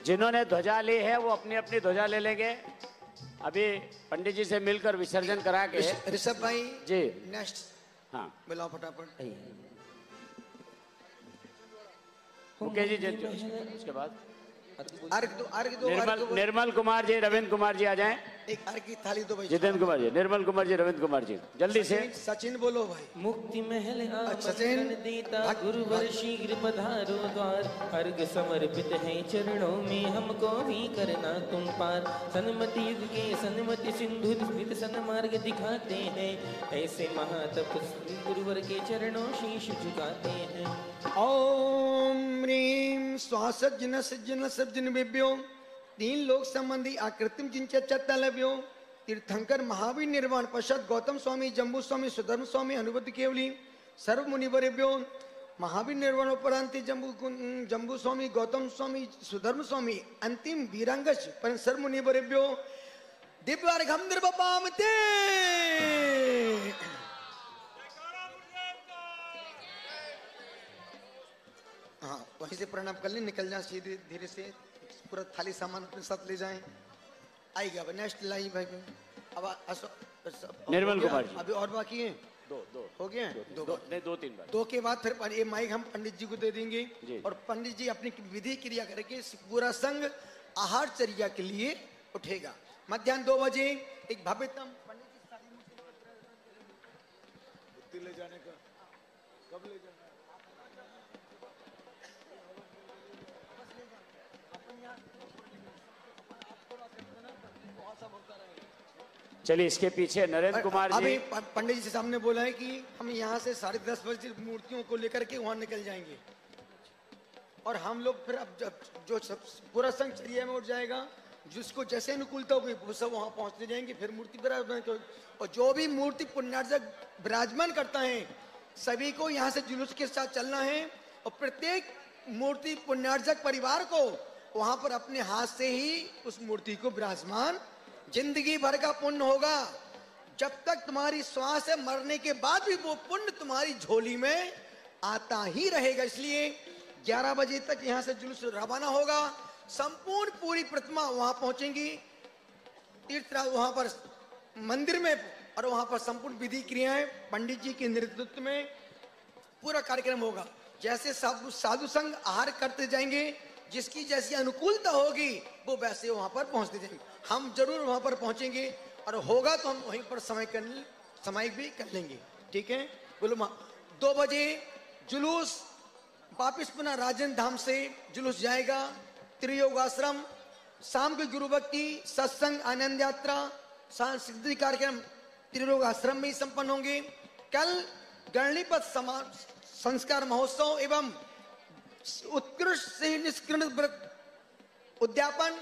जिन्होंने ध्वजा ली है वो अपनी अपनी ध्वजा ले लेंगे। अभी पंडित जी से मिलकर विसर्जन करा के। ऋषभ भाई जी नेक्स्ट, हाँ बुलाओ फटाफट। मुकेश जी उसके बाद अर्घ दो निर्मल कुमार जी, रविंद्र कुमार जी आ जाएं। एक अर्घ की थाली दो भाई। जितेंद्र कुमार जी, निर्मल कुमार जी, रविंद्र कुमार जी जल्दी से। सचिन बोलो भाई। मुक्ति महल सचिन देता गुरुवर शीघ्र पधारो द्वार, अर्घ समर्पित है चरणों में हमको भी करना तुम पार। सन्मति युग के सन्मति सिंधु स्मित सन्मार्ग दिखाते हैं, ऐसे महातप गुरुवर के चरणों शीश झुकाते हैं। ओम ह्रीं स्वासज्जन सज्जन सज्जन विभ्यो 3 लोक संबंधी आकृतिम जिनच्या तलव्यो तीर्थंकर महावीर निर्वाण पश्चात गौतम स्वामी, जम्बू स्वामी, सुधर्म स्वामी, अनुबुद्ध केवली सर्व मुनिवरेभ्यो महावीर निर्वाण उपरांत जम्बू स्वामी, गौतम स्वामी, सुधर्म स्वामी अंतिम वीरांगश पर सर्व मुनिवरेभ्यो दिव्यार्घम निर्वपामते। हाँ वहीं से प्रणाम कर लें, निकल जाए सीधे धीरे से, पूरा थाली सामान अपने साथ ले जाएं। आएगा। नेक्स्ट लाइन भाई। अब निर्मल कुमार जी। अभी और बाकी हैं? दो हो गए हैं? दो तीन बार। दो के बाद फिर ये माइक हम पंडित जी को दे देंगे और पंडित जी अपनी विधि क्रिया करके पूरा संघ आहारचर्या के लिए उठेगा। मध्याह्न 2 बजे एक भव्यतम पंडित जी सारी ले जाने का कब ले जाना चलिए इसके पीछे नरेंद्र कुमार जी। अभी पंडित जी से सामने बोला है कि हम यहाँ से 10:30 बजे मूर्तियों को लेकर के वहां निकल जाएंगे और हम लोग फिर अब जो पूरा संघ चर्या में उठ जाएगा, जिसको जैसे अनुकूलता होगी वो सब वहां पहुंचते जाएंगे। फिर मूर्ति और जो भी मूर्ति पुण्यार्जक विराजमान करता है सभी को यहाँ से जुलूस के साथ चलना है और प्रत्येक मूर्ति पुण्यार्जक परिवार को वहां पर अपने हाथ से ही उस मूर्ति को विराजमान, जिंदगी भर का पुण्य होगा। जब तक तुम्हारी श्वास है मरने के बाद भी वो पुण्य तुम्हारी झोली में आता ही रहेगा। इसलिए 11 बजे तक यहाँ से जुलूस रवाना होगा। संपूर्ण पूरी प्रतिमा वहां पहुंचेंगी तीर्थराज वहां पर मंदिर में और वहां पर संपूर्ण विधि क्रियाएं पंडित जी के नेतृत्व में पूरा कार्यक्रम होगा। जैसे साधु संघ आहार करते जाएंगे, जिसकी जैसी अनुकूलता होगी वो वैसे वहां पर पहुंचते जाएंगे। हम जरूर वहां पर पहुंचेंगे और होगा तो हम वहीं पर समय भी कर लेंगे। ठीक है, बोलो। 2 बजे जुलूस वापिस पुनः राजन धाम से जुलूस जाएगा। त्रियोग आश्रम शाम की गुरु भक्ति, सत्संग, आनंद यात्रा, सांस्कृतिक कार्यक्रम त्रियोग आश्रम में ही संपन्न होंगे। कल गणपत संस्कार महोत्सव एवं उत्कृष्ट से निष्कृत व्रत उद्यापन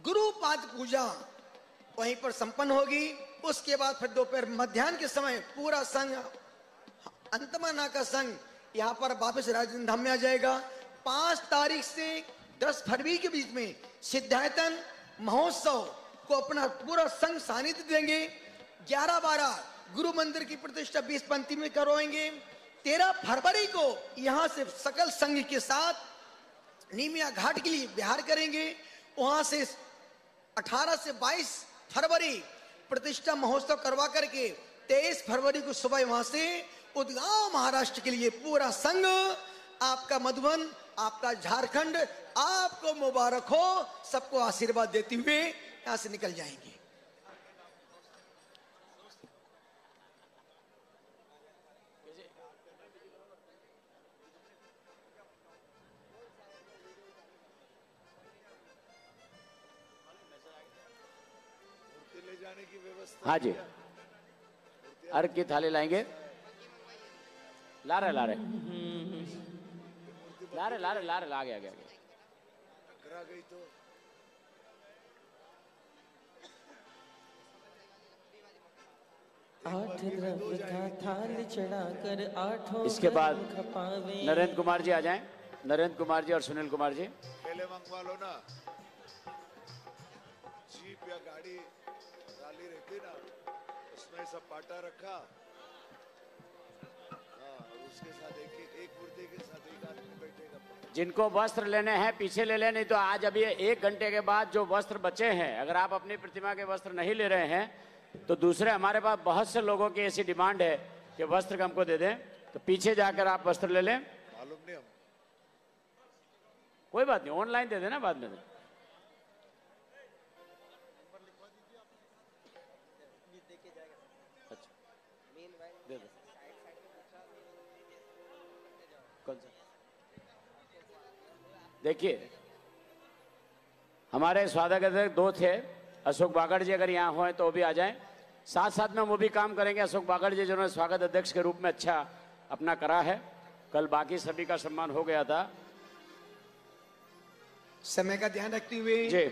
गुरुपाद पूजा वहीं पर संपन्न होगी। उसके बाद फिर दोपहर मध्याह्न के समय पूरा संघ अंतमना का संघ यहाँ पर वापस राजन धाम में आ जाएगा। 5 तारीख से 10 फरवरी के बीच में सिद्धायतन महोत्सव को अपना पूरा संघ सानिध्य देंगे। 11-12 गुरु मंदिर की प्रतिष्ठा 20 पंथी में करवाएंगे। 13 फरवरी को यहाँ से सकल संघ के साथ नीमिया घाट के लिए बिहार करेंगे। वहां से 18 से 22 फरवरी प्रतिष्ठा महोत्सव करवा करके 23 फरवरी को सुबह वहां से उदगांव महाराष्ट्र के लिए पूरा संघ, आपका मधुबन, आपका झारखंड, आपको मुबारक हो, सबको आशीर्वाद देते हुए यहां से निकल जाएंगे। हाँ जी, अर्घ की थाली लाएंगे। ला रहे ला गया गई तो आठ द्रव्य का थाल चढ़ाकर आठों इसके बाद नरेंद्र कुमार जी आ जाएं। नरेंद्र कुमार जी और सुनील कुमार जी पहले मंगवा लो ना, जीप या गाड़ी डाली रहती ना, उसमें सब पाटा रखा, उसके साथ एक मूर्ति के साथ एक आदमी बैठेगा। जिनको वस्त्र लेने हैं पीछे ले लें, नहीं तो आज अभी 1 घंटे के बाद जो वस्त्र बचे हैं, अगर आप अपनी प्रतिमा के वस्त्र नहीं ले रहे हैं तो दूसरे हमारे पास बहुत से लोगों की ऐसी डिमांड है कि वस्त्र हमको दे दें, तो पीछे जाकर आप वस्त्र ले लें। मालूम नहीं हम, कोई बात नहीं, ऑनलाइन दे देना बाद में। देखिए, हमारे स्वागत अध्यक्ष 2 थे, अशोक बागड़ जी अगर यहाँ हो तो वो भी आ जाएं। साथ साथ में वो भी काम करेंगे। अशोक बागड़ जी जिन्होंने स्वागत अध्यक्ष के रूप में अच्छा अपना करा है, कल बाकी सभी का सम्मान हो गया था। समय का ध्यान रखते हुए जी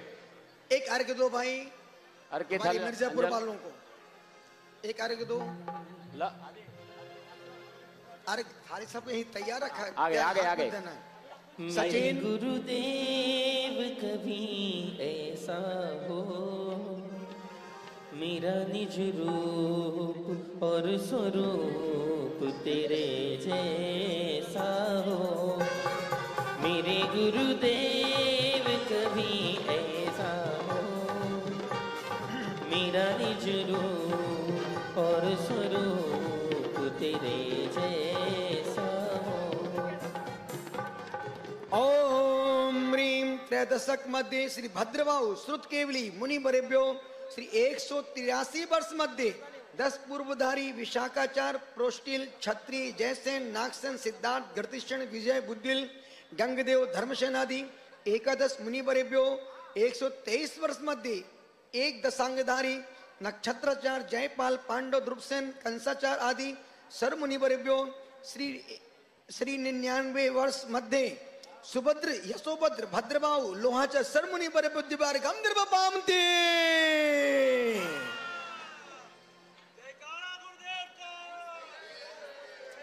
एक अर्घ दो भाई, अर्घ की थाली मिर्जापुर वालों को एक अर्घ दो। अर्घ थाली सब यही तैयार रखा है, आगे सचिन। गुरुदेव कभी ऐसा हो, मेरा निज रूप और स्वरूप तेरे जैसा हो। मेरे गुरुदेव कभी ऐसा हो, त्रयोदशक मध्ये श्री भद्रबाहु श्रुत केवली मुनि बरेभ्यो श्री 183 वर्ष मध्ये 10 पूर्वधारी विशाखाचार प्रोष्टिल छत्री जयसेन नागसेन सिद्धार्थ गर्तिष्ण विजय बुद्धिल गंगदेव धर्मसेनादि एकादश मुनि बरेभ्यो 123 वर्ष मध्ये एक दशांगधारी नक्षत्राचार जयपाल पांडव ध्रुवसेन कंसाचार आदि सर्व मुनि बरेभ्यो श्री 99 वर्ष मध्ये सुभद्र यशोभद्र भद्रबाहु लोहाचा सर्व मुनि बरेभ्यो दिवार गंधर्व पामते।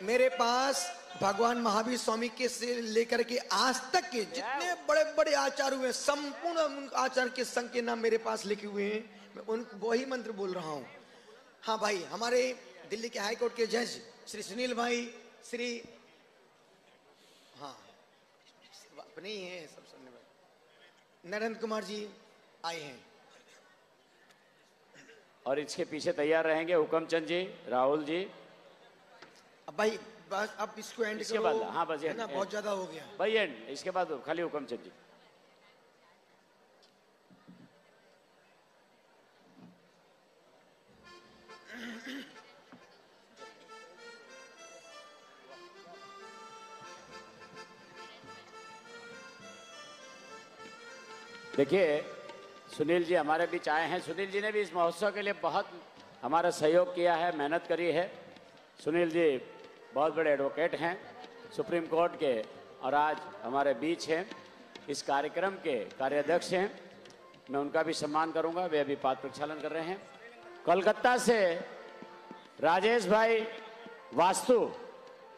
मेरे पास भगवान महावीर स्वामी के से लेकर के आज तक के जितने बड़े बड़े आचार्य हुए संपूर्ण आचार्य के संघ के नाम मेरे पास लिखे हुए हैं। मैं उन वही मंत्र बोल रहा हूँ। हाँ भाई, हमारे दिल्ली के हाई कोर्ट के जज श्री सुनील भाई, श्री हाँ अपने ही हैं सब सुनने भाई, नरेंद्र कुमार जी आए हैं। और इसके पीछे तैयार रहेंगे हुकमचंद जी, राहुल जी। अब भाई बस अब इसको एंड इसके बाद हाँ बस है ना, बहुत ज्यादा हो गया भाई एंड, इसके बाद खाली हुकमचंद जी। देखिए सुनील जी हमारे बीच आए हैं। सुनील जी ने भी इस महोत्सव के लिए बहुत हमारा सहयोग किया है, मेहनत करी है। सुनील जी बहुत बड़े एडवोकेट हैं सुप्रीम कोर्ट के और आज हमारे बीच हैं, इस कार्यक्रम के कार्याध्यक्ष हैं। मैं उनका भी सम्मान करूंगा, वे अभी पाद प्रक्षालन कर रहे हैं। कोलकाता से राजेश भाई वास्तु,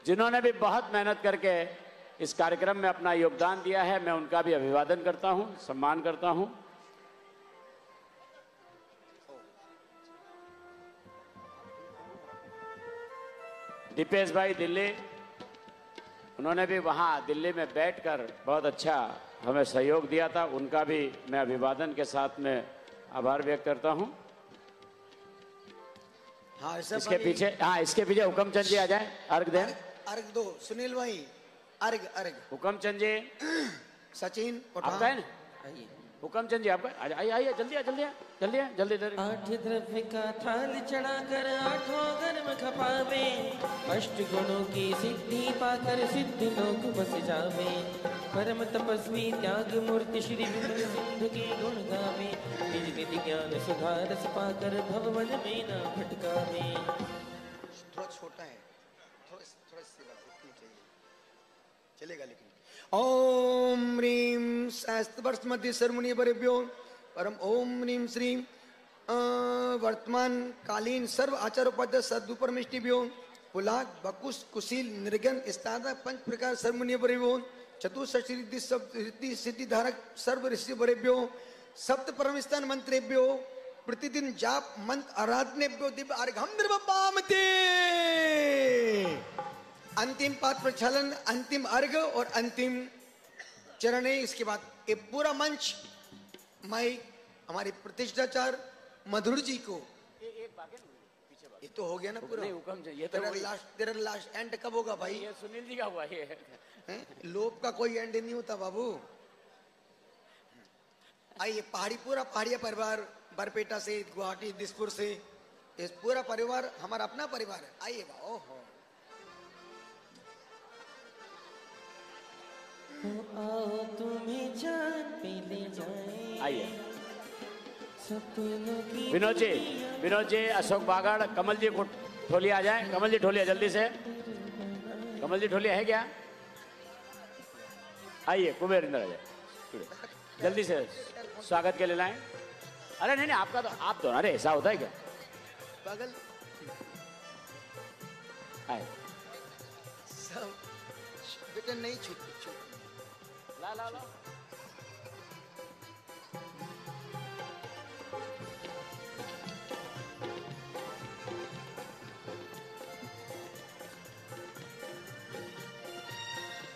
जिन्होंने भी बहुत मेहनत करके इस कार्यक्रम में अपना योगदान दिया है, मैं उनका भी अभिवादन करता हूं, सम्मान करता हूं। दीपेश भाई दिल्ली, उन्होंने भी वहां दिल्ली में बैठकर बहुत अच्छा हमें सहयोग दिया था, उनका भी मैं अभिवादन के साथ में आभार व्यक्त करता हूं। हाँ, इसके पीछे हुकमचंद जी आ जाए, अर्घ दें। अर्घ दो सुनील भाई, अर्घ अर्घ। हुकमचंद जी, सचिन आपका है ना? हुकमचंद जी आपका, आइए जल्दी जल्दी। 8 द्रव्य का थाल चढ़ाकर 8 गर्म खपावे, अष्ट गुणों की सिद्धि पाकर सिद्ध लोक बस जावे। परम तपस्वी त्याग मूर्ति श्री विमल सिंधु के गुण गावे, निज निज ज्ञान सुधा रस पाकर भवन में न भटकावे। थोड़ा छोटा है, थोड़ा चाहिए, चलेगा लेकिन। ओम ह्रीम शास्त्र वर्ष मध्य सर्वमुनि बरेभ्यो परम ओम ह्रीम श्री वर्तमान कालीन सर्व आचार्योपाध्याय सद्गुरु परमेष्टिभ्यो पुलाक बकुश कुशील निर्गन स्तादा पंच प्रकार सर्वमुनि बरेभ्यो चतुर्षष्टि सिद्धि धारक सर्व ऋषि बरेभ्यो सप्त परमस्थान मंत्रेभ्यो प्रतिदिन जाप मंत्र आराधनेभ्यो दिव्य अर्घम निर्वपामते। अंतिम पाद प्रक्षालन, अंतिम अर्घ और अंतिम चरण है। इसके बाद ये पूरा मंच मैं हमारे प्रतिष्ठाचार मधुर जी को, ये तो हो गया ना पूरा। तेरा लास्ट एंड कब होगा भाई? ये सुनील जी का हुआ ये। लोभ का कोई एंड नहीं होता बाबू। आइए पहाड़िया परिवार बरपेटा से, गुवाहाटी, दिसपुर से, इस पूरा परिवार हमारा अपना परिवार है। आइए ओहो आओ तुम्हें जान पे ले जाए। आइए सपनों की विनोद जी, अशोक बागड़, कमल जी को ठोलिया आ जाए। कमल जी ठोलिया जल्दी से, कमल जी ठोलिया है क्या? आइए कुबेर इंदर आ जाए जल्दी से, स्वागत के लिए लाएं। अरे नहीं आपका तो आप दो, अरे ऐसा होता है क्या? बगल आए सब बेटा नहीं छूट ला ला ला।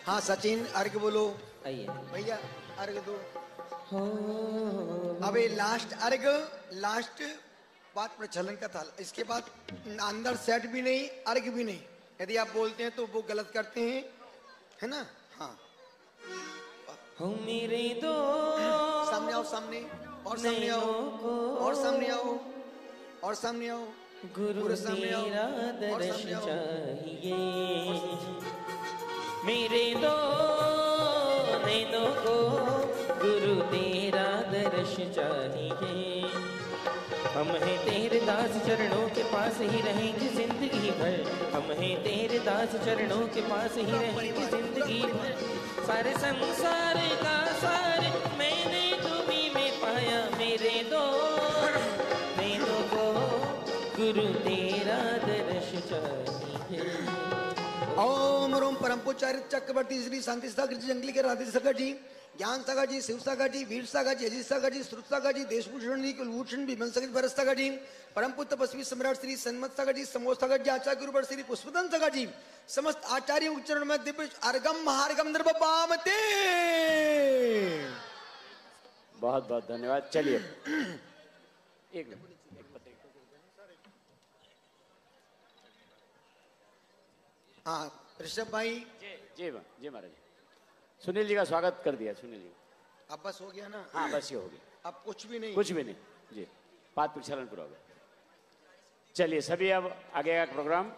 हाँ सचिन अर्घ बोलो। आइए भैया अर्घ दो। हो अबे लास्ट अर्घ, लास्ट बात प्रचलन का था। इसके बाद अंदर सेट भी नहीं, अर्घ भी नहीं। यदि आप बोलते हैं तो वो गलत करते हैं, है ना? हाँ हो मेरे दो सामने आओ, सामने और सामने आओ, और सामने आओ, और सामने आओ। गुरु तेरा दर्श चाहिए मेरे दो नैनों को, गुरु तेरा दर्श चाहिए। हम हैं तेरे दास चरणों के पास ही रहेंगे जिंदगी भर, हम हैं तेरे दास चरणों के पास ही रहेंगे जिंदगी भर। सारे संसार का सार मैंने तुम्हीं में पाया मेरे दो नैनों को, गुरु तेरा दर्श चाहिए। ओम रोम परम पुचारित चक्रवर्ती श्री शांति सागर जी, जंगली के राधे सागर जी, ज्ञान सागर जी, शिव सागर जी, वीर सागर जी, अजीत सागर जी, श्रुत सागर जी, देशभूषण जी, कुलभूषण विमल सागर जी, भरत सागर जी, परम पुत्र तपस्वी सम्राट श्री सन्मत सागर जी, समोद सागर जी, आचार्य गुरुवर श्री पुष्पदन सागर जी, समस्त आचार्यों के चरण में दिव्य अर्गम महार्गम नृपामते। बहुत बहुत धन्यवाद। चलिए एक हाँ ऋषभ भाई जी महाराज। सुनील जी का स्वागत कर दिया। सुनील जी अब बस हो गया ना? हाँ बस ये हो गया, अब कुछ भी नहीं, कुछ भी नहीं जी। पाद प्रक्षालन पूरा हो गया। चलिए सभी अब आगे का प्रोग्राम।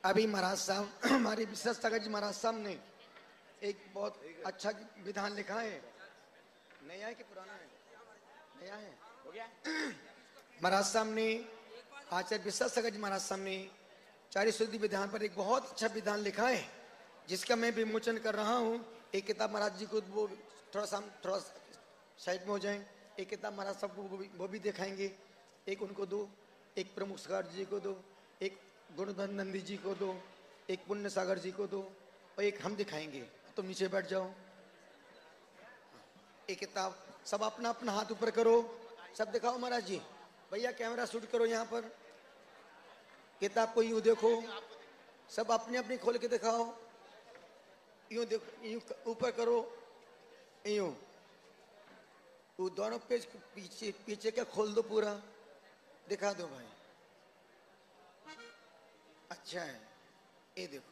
अभी महाराज साहब, हमारे विश्वास सागर जी महाराज साहब ने एक बहुत अच्छा विधान लिखा है। नया है कि पुराना है? नया है, हो गया। महाराज साहब ने, आचार्य विश्वास सागर जी महाराज साहब ने 400 विधान पर एक बहुत अच्छा विधान लिखा है, जिसका मैं विमोचन कर रहा हूँ। एक किताब महाराज जी को वो थोड़ा साइड में हो जाए, एक किताब महाराज साहब को वो भी दिखाएंगे। एक उनको दो, एक प्रमुख सागर जी को दो, एक गुणधन नंदी जी को दो, एक पुण्य सागर जी को दो, और एक हम दिखाएंगे। तुम नीचे बैठ जाओ। एक किताब सब अपना अपना हाथ ऊपर करो, सब दिखाओ महाराज जी। भैया कैमरा शूट करो यहाँ पर, किताब को यूं देखो, सब अपने अपने खोल के दिखाओ। यूं देखो, यूं ऊपर करो, यूं वो दोनों पेज पीछे पीछे का खोल दो, पूरा दिखा दो भाई। अच्छा है, ये देखो।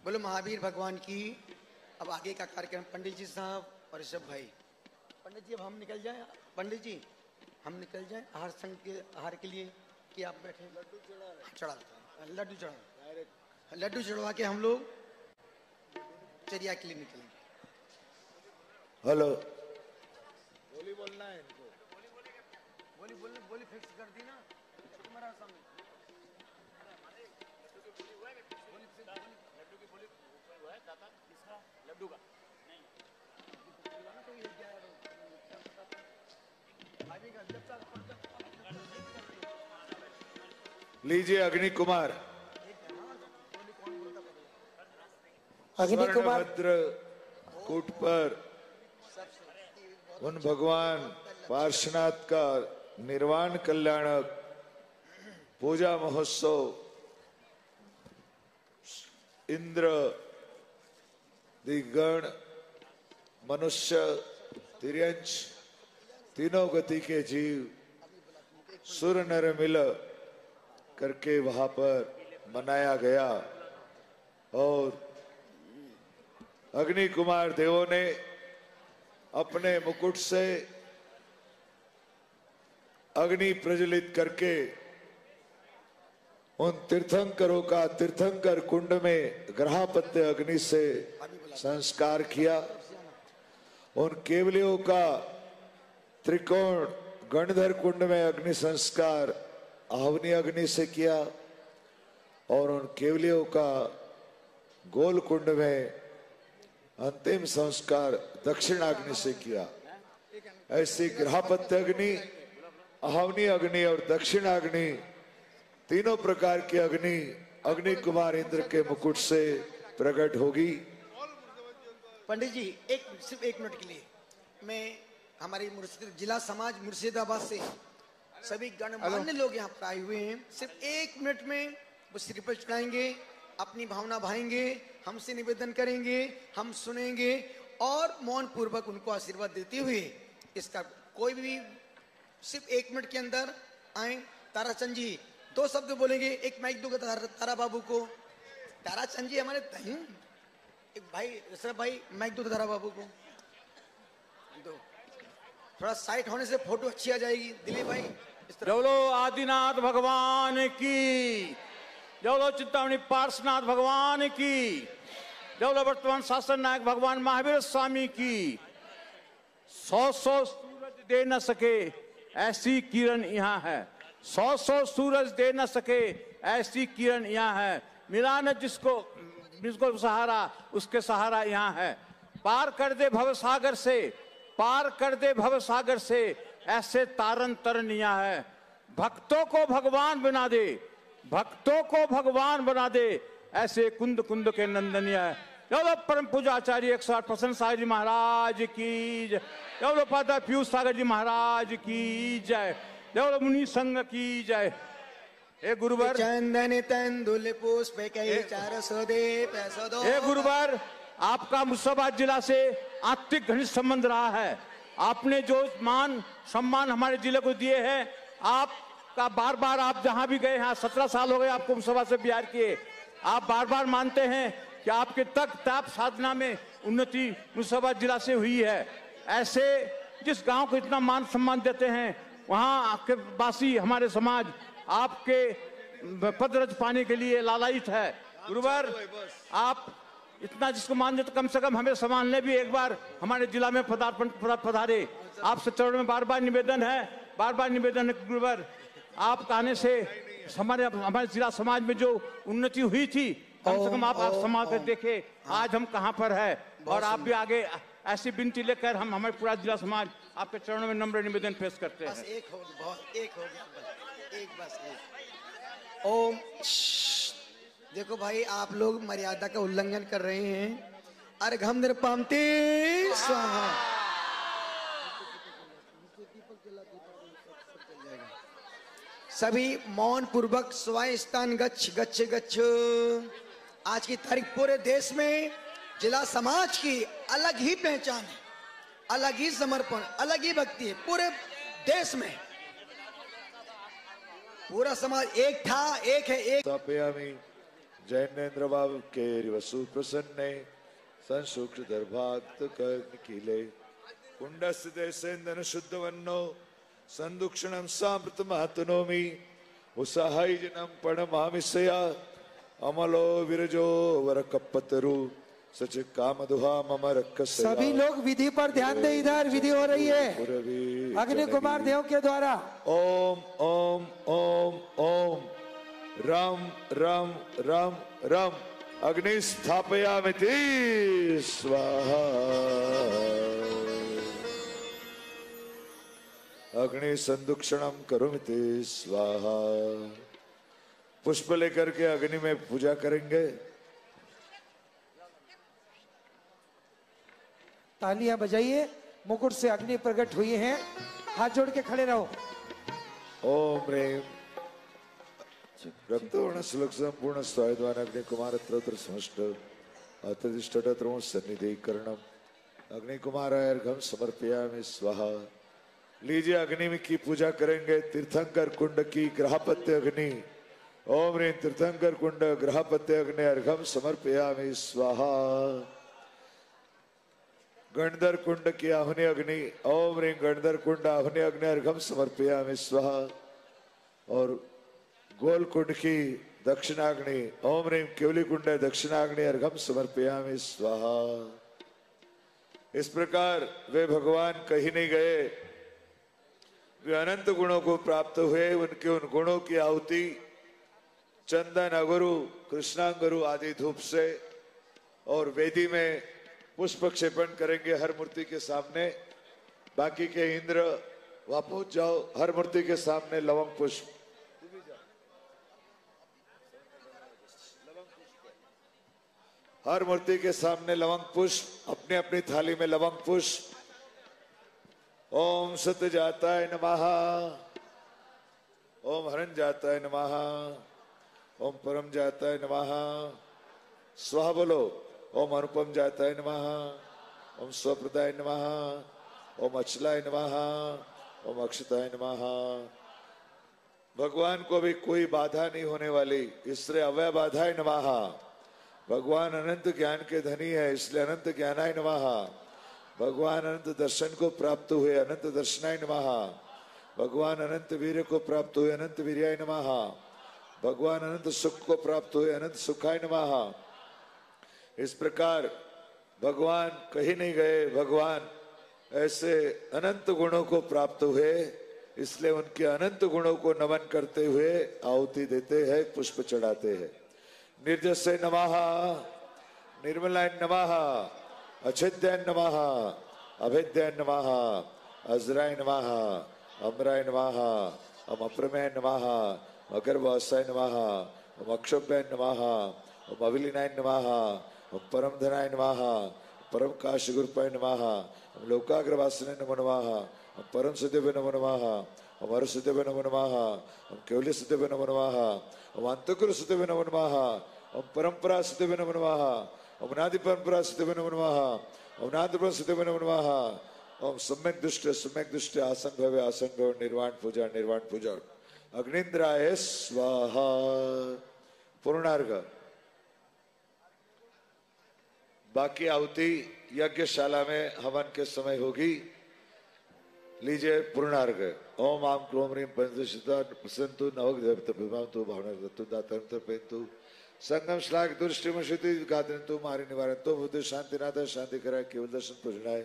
बोलो महावीर भगवान की। अब आगे का कार्यक्रम पंडित जी साहब और ऋषभ भाई। पंडित जी अब हम निकल जाएं? पंडित जी हम निकल जाएं आहार संघ के आहार के लिए कि आप बैठे? लड्डू लड्डू चढ़वा के हम लोग चर्या के लिए निकलेंगे। हेलो, बोली बोलना है इनको। बोली फिक्स कर दी ना तुम्हारा सामने। लड्डू का लीजिए अग्नि कुमार। अग्नि कुमार भद्र कूट पर उन भगवान पार्श्वनाथ का निर्वाण कल्याणक पूजा महोत्सव इंद्र दिगण मनुष्य तिर्यंश तीनों गति के जीव सुर नर मिल करके वहां पर मनाया गया। और अग्नि कुमार देवों ने अपने मुकुट से अग्नि प्रज्वलित करके उन तीर्थंकरों का तीर्थंकर कुंड में ग्रहापत्य अग्नि से संस्कार किया। उन केवलियों का त्रिकोण गणधर कुंड में अग्नि संस्कार आहवनी अग्नि से किया और उन केवलियों का गोल कुंड में अंतिम संस्कार दक्षिणाग्नि से किया। ऐसी ग्रहापत्य अग्नि, आहवनी अग्नि और दक्षिणाग्नि तीनों प्रकार की अग्नि अग्नि कुमार इंद्र के मुकुट से प्रकट होगी। पंडित जी सिर्फ एक मिनट के लिए मैं हमारे जिला समाज मुर्शिदाबाद से सभी गणमान्य लोग यहाँ पर आए हुए हैं। सिर्फ एक मिनट में वो श्रीफल चढ़ाएंगे, अपनी भावना भाएंगे, हमसे निवेदन करेंगे, हम सुनेंगे और मौन पूर्वक उनको आशीर्वाद देते हुए इसका कोई भी सिर्फ एक मिनट के अंदर आए ताराचंद जी 2 शब्द बोलेंगे, एक माइक दूंगा तारा बाबू को। ताराचंद जी हमारे एक भाई ऋषभ भाई माइक दो तारा बाबू को दो, थोड़ा साइड होने से फोटो अच्छी आ जाएगी। दिलीप भाई बोलो आदिनाथ भगवान की, बोलो चिंतामणि पार्श्वनाथ भगवान की, बोलो वर्तमान शासन नायक भगवान महावीर स्वामी की। 100 सूरज दे न सके ऐसी किरण यहाँ है, 100 सूरज दे न सके ऐसी किरण यहाँ है। मिला न जिसको सहारा उसके सहारा यहाँ है। पार कर दे भव सागर से, पार कर दे भव सागर से ऐसे तारन तरन यहाँ है। भक्तों को भगवान बना दे, भक्तों को भगवान बना दे ऐसे कुंद कुंद के नंदनिया है। बोलो परम पूजा आचार्य 108 प्रसन्न सागर जी महाराज की जय, बोलो पादा पीयूष सागर जी महाराज की जय, बोलो मुनि संघ की जय। हे गुरुवर चंदन तंदुल पुष्प कई 400 दे पैसा दो। हे गुरुवर, आपका मुर्शिदाबाद जिला से आर्थिक घनिष्ठ संबंध रहा है। आपने जो मान सम्मान हमारे जिले को दिए हैं, आपका बार बार आप जहां भी गए हैं, 17 साल हो गए आपको मुर्शिदाबाद से बिहार किए, आप बार बार मानते हैं कि आपके तक ताप साधना में उन्नति मुर्शिदाबाद जिला से हुई है। ऐसे जिस गांव को इतना मान सम्मान देते हैं, वहां आपके वासी हमारे समाज आपके पदरज पाने के लिए लालायित है। गुरुवर, आप इतना जिसको मान देते, कम से कम हमें सम्मानने भी एक बार हमारे जिला में पधारे। आपसे चरण में बार बार निवेदन है, बार बार निवेदन है गुरुवर, आप आने से हमारे जिला समाज में जो उन्नति हुई थी, कम से कम आप समाज कर देखे आज हम कहाँ पर है। और आप भी आगे ऐसी विनती लेकर हम हमारे पूरा जिला समाज आपके चरणों में नम्र निवेदन पेश करते हैं। एक हो गया, एक बस एक। ओम देखो भाई, आप लोग मर्यादा का उल्लंघन कर रहे हैं। अर्घम निर्पामते स्वाहा। सभी मौन पूर्वक स्वाय स्थान गच्छ गच्छ गच्छ। आज की तारीख पूरे देश में जिला समाज की अलग ही पहचान है, अलग ही समर्पण, अलग ही भक्ति है। पूरे देश में पूरा समाज एक था, एक है, एक। स्थापयामि जैनेन्द्र बाबू के वसु प्रसन्ने संसूक्ष दर्भाक्त निखिले कुंडस्य देशेन्दन शुद्ध वन्नो संदुक्षणं सामृत मातनोमि उसाहाय जनम पणमामिसया अमलो विरजो वर कपतरु सच काम दुहा मम रक्कस। सभी लोग विधि पर ध्यान दे, इधर विधि हो रही है अग्नि कुमार देव के द्वारा। ओम ओम ओम ओम राम राम राम राम अग्नि स्थापयामिति स्वाहा। अग्नि संदुक्षणम करोमिति स्वाहा। पुष्प लेकर के अग्नि में पूजा करेंगे। तालियां बजाइए, मुकुट से अग्नि प्रकट हुई है, हाथ जोड़ के खड़े रहो। ओम ह्रीं रक्तवर्ण श्लोक संपूर्ण स्वायद्वान अग्नि कुमार त्रत्र समष्ट अतिष्ठतत्रों सन्निधिकरणम अग्नि कुमार अर्घम समर्पयामि स्वाहा। लीजिए अग्नि की पूजा करेंगे। तीर्थंकर कुंड की ग्रहपत्य अग्नि। ओम ह्रीं तीर्थंकर कुंड ग्रहपत्य अग्नि अर्घम समर्पयामि स्वाहा। गणधर कुंड की आहुनि अग्नि। ओम ह्रीं गणधर कुंड आहुनि अग्नि अर्घम समर्पयामि स्वाहा। और गोल कुंड की दक्षिणाग्नि। ओम ह्रीं केवली कुंड दक्षिणाग्नि अर्घम समर्पयामि स्वाहा। इस प्रकार वे भगवान कहीं नहीं गए, वे अनंत गुणों को प्राप्त हुए। उनके उन गुणों की आहुति चंदन, अगरु, कृष्णांगरु आदि धूप से और वेदी में पुष्प क्षेपण करेंगे हर मूर्ति के सामने। बाकी के इंद्र वहां पहुंच जाओ, हर मूर्ति के सामने लवंग पुष्प। हर मूर्ति के सामने लवंग पुष्प, अपने अपनी थाली में लवंग पुष्प। ओम सत जाताय नमः, ओम हरण जाताय नमः, ओम परम जाताय नमः। स्वाहा बोलो। ओम अनुपम जाताय नमः, ओम स्वप्रदाय नमः, ओम अचलाय नमः, ओम अक्षताय नमः। भगवान को भी कोई बाधा नहीं होने वाली, इसलिए अव्यय बाधाय नमः। भगवान अनंत ज्ञान के धनी है, इसलिए अनंत ज्ञानाय नमः। भगवान अनंत दर्शन को प्राप्त हुए, अनंत दर्शनाय नमः। भगवान अनंत वीर्य को प्राप्त हुए, अनंत वीर्याय नमः। भगवान अनंत सुख को प्राप्त हुए, अनंत सुखाय नमः। इस प्रकार भगवान कहीं नहीं गए, भगवान ऐसे अनंत गुणों को प्राप्त हुए, इसलिए उनके अनंत गुणों को नमन करते हुए आहुति देते हैं, पुष्प चढ़ाते हैं। निर्जसे नमः, निर्मलाय नमः, अछिद्याय नमः, अभेद्याय नमः, अजराय नमः, अमराय नमः, अप्रमेय नमः, अगर्वासाय नमः, अक्षोभ्याय नमः, अविलीनाय नमः, परम धनाय नमः, परम काशीगुरुपाय नमः, लोकाग्रवासिने नमो नमः, परम सिद्धवे नमो नमः, अमर सिद्धवे नमो नमः, केवल्य सिद्धवे नमो नमः, अंतकुर सिद्धवे नमो नमः, परंपरा सिद्धवे नमो नमः, अनादि परंपरा सिद्धवे नमो नमः, अनादि परम सिद्धवे नमो नमः। ओम सम्यक दृष्टि आसन भवे, आसन भव, निर्वाण पूजा। अग्निंद्राय स्वाहा। पूर्णार्घ। बाकी आहुति यज्ञशाला में हवन के समय होगी। लीजिए पूर्णार्घ। ओम आम क्रोम रीम पंचदशिता प्रसन्नतु नवग देवता विभावतु भावना दत्तु दातंत्र पेतु संगम श्लाघ दुष्टिमशुति गादन्तु मारि निवारन्तु बुद्धि शांतिनाथ शांति कराय केवल दर्शन पूजनाय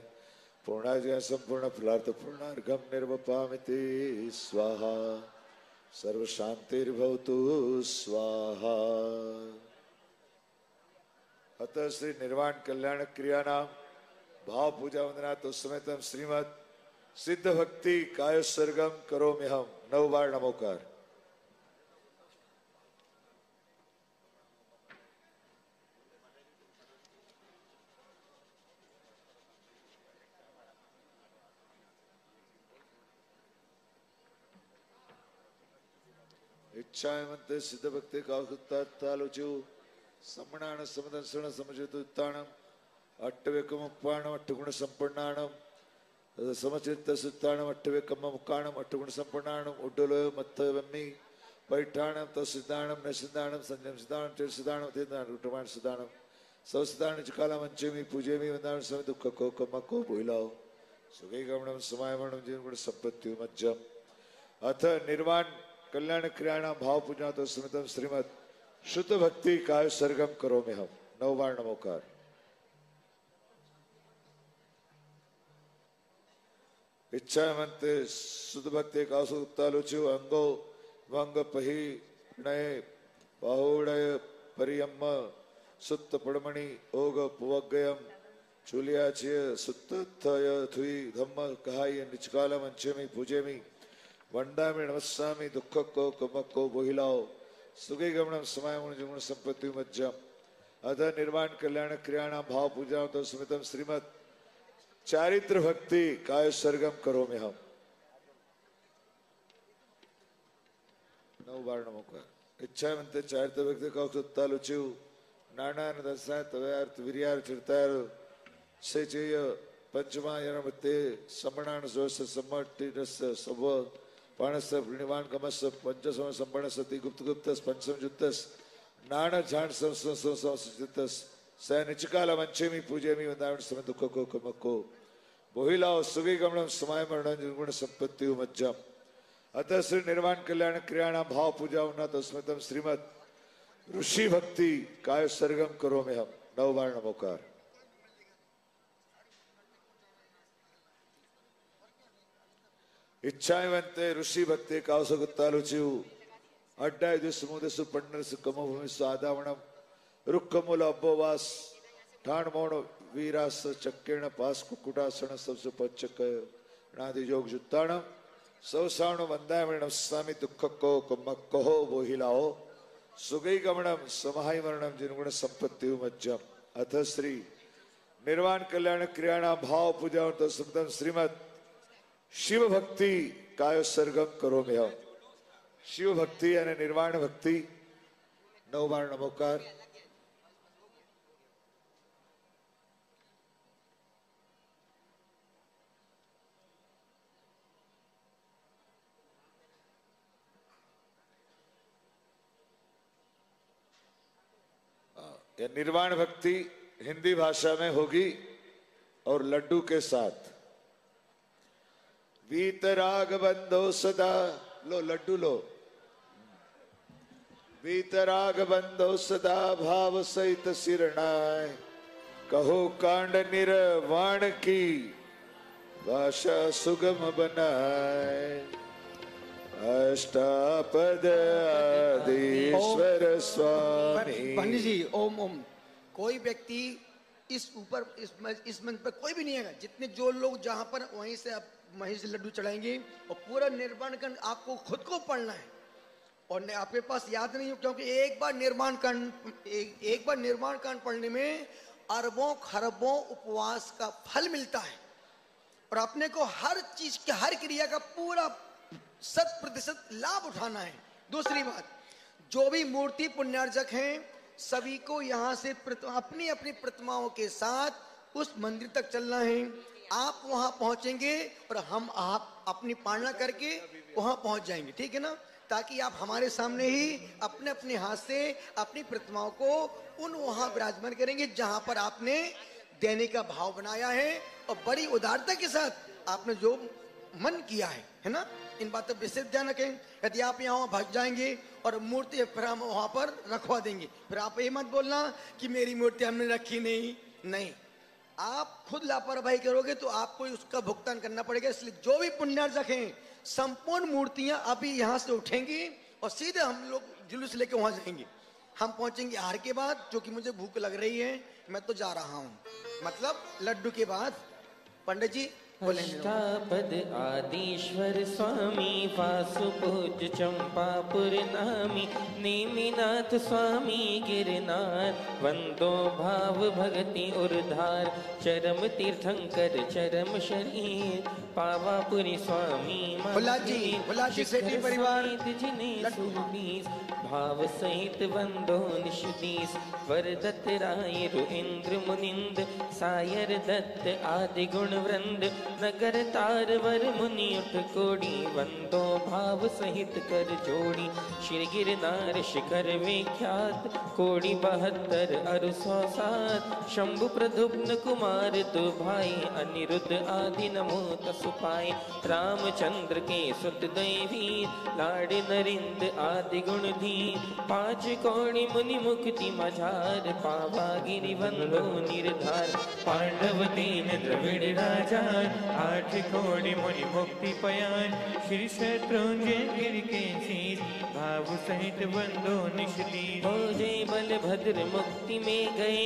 पूर्णाय जय संपूर्ण फलार्थ पूर्णार्घम निर्वपामिति स्वाहा। सर्व शांतिर्भवतु स्वाहा। अतः श्री निर्वाण कल्याण क्रिया नाम भाव पूजा वंदना तो समेतम श्रीमद सिद्ध भक्ति काय सर्गम करो में हम 9 बार नमोकार। इच्छाएं मनते सिद्ध भक्ति का तालोचु समणान समदंसण समझितु ताणम अट्टवेकम उपाणम अट्टगुण संपन्नाणम समचित्त सुत्ताणम अट्टवेकम मुक्काणम अट्टगुण संपन्नाणम उड्डलोय मत्तवम्मि पैठाणम तसिद्धाणम नसिद्धाणम संयम सिद्धाणम चेर सिद्धाणम तेदाण उट्टमाण सिद्धाणम सौ सिद्धाण चिकाला मंचेमि पूजेमि वंदाण समय दुख को कमको भूलाओ सुगे गमणम समायमणम जीवन गुण संपत्ति मज्जम। अथ निर्वाण कल्याण क्रियाणा भाव पूजा तो स्मृतम श्रीमद शुद्ध भक्ति काय सरगम करो में हम 9 बार नमोकार। इच्छा मनते शुद्ध भक्ति का सुतालुचु अंगो वंग पही नये बाहुड़य परियम सुत्त पड़मणि ओग पुवगयम चुलियाचिय सुत्तय थुई धम्म कहाय निचकाल मंचेमि पूजेमि वंडामि नमस्सामि दुख को कमको बोहिलाओ सुगे गमनम समायमण जुगुण संपत्ति मज्जम। अध निर्वाण कल्याण क्रियाणा भाव पूजा तो स्मृतम श्रीमद चारित्र भक्ति काय सरगम करो में हम 9 बार नमोकार। इच्छा मनते चारित्र भक्ति का तालुचु नाना दशा तवयार्थ वीर्यार चिरतार से चेय पंचमा यनमते समणान जोस सम्मति रस सब पाणस प्रणिवान कमस पंचसम संपन्न सति गुप्त गुप्तस पंचम जुत्तस नाण झाण संस्थितस स निचकाल मंचेमि पूजेमि वंदावण समय दुख को कमको बोहिलाओ सुगे गमनम समय मरण निर्गुण संपत्ति मज्जम। अतः श्री निर्वाण कल्याण क्रियाणा भाव पूजा उन्ना तो स्मृतम श्रीमद ऋषि भक्ति काय सरगम करो में हम 9 बार नमोकार। इच्छाएं बनते ऋषि भक्ति कावसगुत्तालुचु अड्डाय दिसमुदसु पन्नरसु कमभूमिसु आदावणम रुक्कमूल अब्बोवास ठाणमोण वीरास चक्केण पास कुकुटासन सबसु पच्चकय नादि योग जुत्ताणम सौसाणु वंदायमणम स्वामी दुख को कमक्को बोहिलाओ सुगई गमणम समाहि मरणम जिनगुण संपत्ति मज्जम। अथ श्री निर्वाण कल्याण क्रियाणा भाव पूजा तो सुतम श्रीमद शिव भक्ति काय सरगम करो में हम। शिव भक्ति यानी निर्वाण भक्ति 9 बार नमोकार। ये निर्वाण भक्ति हिंदी भाषा में होगी और लड्डू के साथ। वीतराग बंदो सदा, लो लड्डू लो। वीतराग बंदो सदा भाव सहित सिरनाय, कहो कांड निर्वाण की भाषा सुगम बनाए। अष्टापद आदिश्वर स्वामी। पंडित जी ओम ओम। कोई व्यक्ति इस ऊपर इस मंच पर कोई भी नहीं है, जितने जो लोग जहां पर वहीं से आप वहीं से लड्डू चढ़ाएंगे और पूरा निर्माण कांड आपको खुद को पढ़ना है और आपके पास याद नहीं हो, क्योंकि एक बार निर्माण कांड पढ़ने में अरबों खरबों उपवास का फल मिलता है और अपने को हर चीज की हर क्रिया का पूरा 100% लाभ उठाना है। दूसरी बात, जो भी मूर्ति पुण्यार्जक हैं सभी को यहाँ से अपनी अपनी प्रतिमाओं के साथ उस मंदिर तक चलना है। आप वहां पहुंचेंगे और हम आप अपनी पालना करके वहां पहुंच जाएंगे, ठीक है ना, ताकि आप हमारे सामने ही अपने अपने हाथ से अपनी प्रतिमाओं को उन वहां विराजमान करेंगे जहां पर आपने देने का भाव बनाया है और बड़ी उदारता के साथ आपने जो मन किया है ना। इन बातों पर विशेष ध्यान रखें। यदि आप यहाँ भाग जाएंगे और मूर्ति फिर हम वहां पर रखवा देंगे, फिर आप ये मत बोलना कि मेरी मूर्ति हमने रखी नहीं। आप खुद लापरवाही करोगे तो आपको उसका भुगतान करना पड़ेगा। इसलिए जो भी पुण्यार्जक हैं संपूर्ण मूर्तियां अभी यहाँ से उठेंगी और सीधे हम लोग जुलूस लेके वहां जाएंगे। हम पहुंचेंगे आहार के बाद, जो कि मुझे भूख लग रही है, मैं तो जा रहा हूँ, मतलब लड्डू के बाद। पंडित जी अष्टापद आदिश्वर स्वामी वासुपूज्य चंपापुर नामी नेमिनाथ स्वामी गिरनार वंदो भाव भगति उर्धार चरम तीर्थंकर चरम शरीर पावापुरी स्वामी भुलाजी सेठी परिवार भाव सहित वंदो निषदीस वरदत्त राय इंद्र मुनिंद सायर दत्त आदि गुण वृंद नगर तार वर मुनि उठ कोड़ी वंदो भाव सहित कर जोड़ी श्री गिरनार शिखर विख्यात कोड़ी 72 अरु 107 शंभु प्रद्युम्न कुमार तो भाई अनिरुद्ध आदि नमो तसु पाए रामचंद्र के सुत देवी लाड नरिंद आदि गुण धी 5 कोड़ी मुनि मुक्ति मझार पावा गिरि वंदो निर्धार पांडव 3 द्रविड़ राजा 8 कोड़ी मुनि मुक्ति पयान श्री शत्रुंजय गिर के शीश भाव सहित बंदो निशली हो जय बलभद्र मुक्ति में गए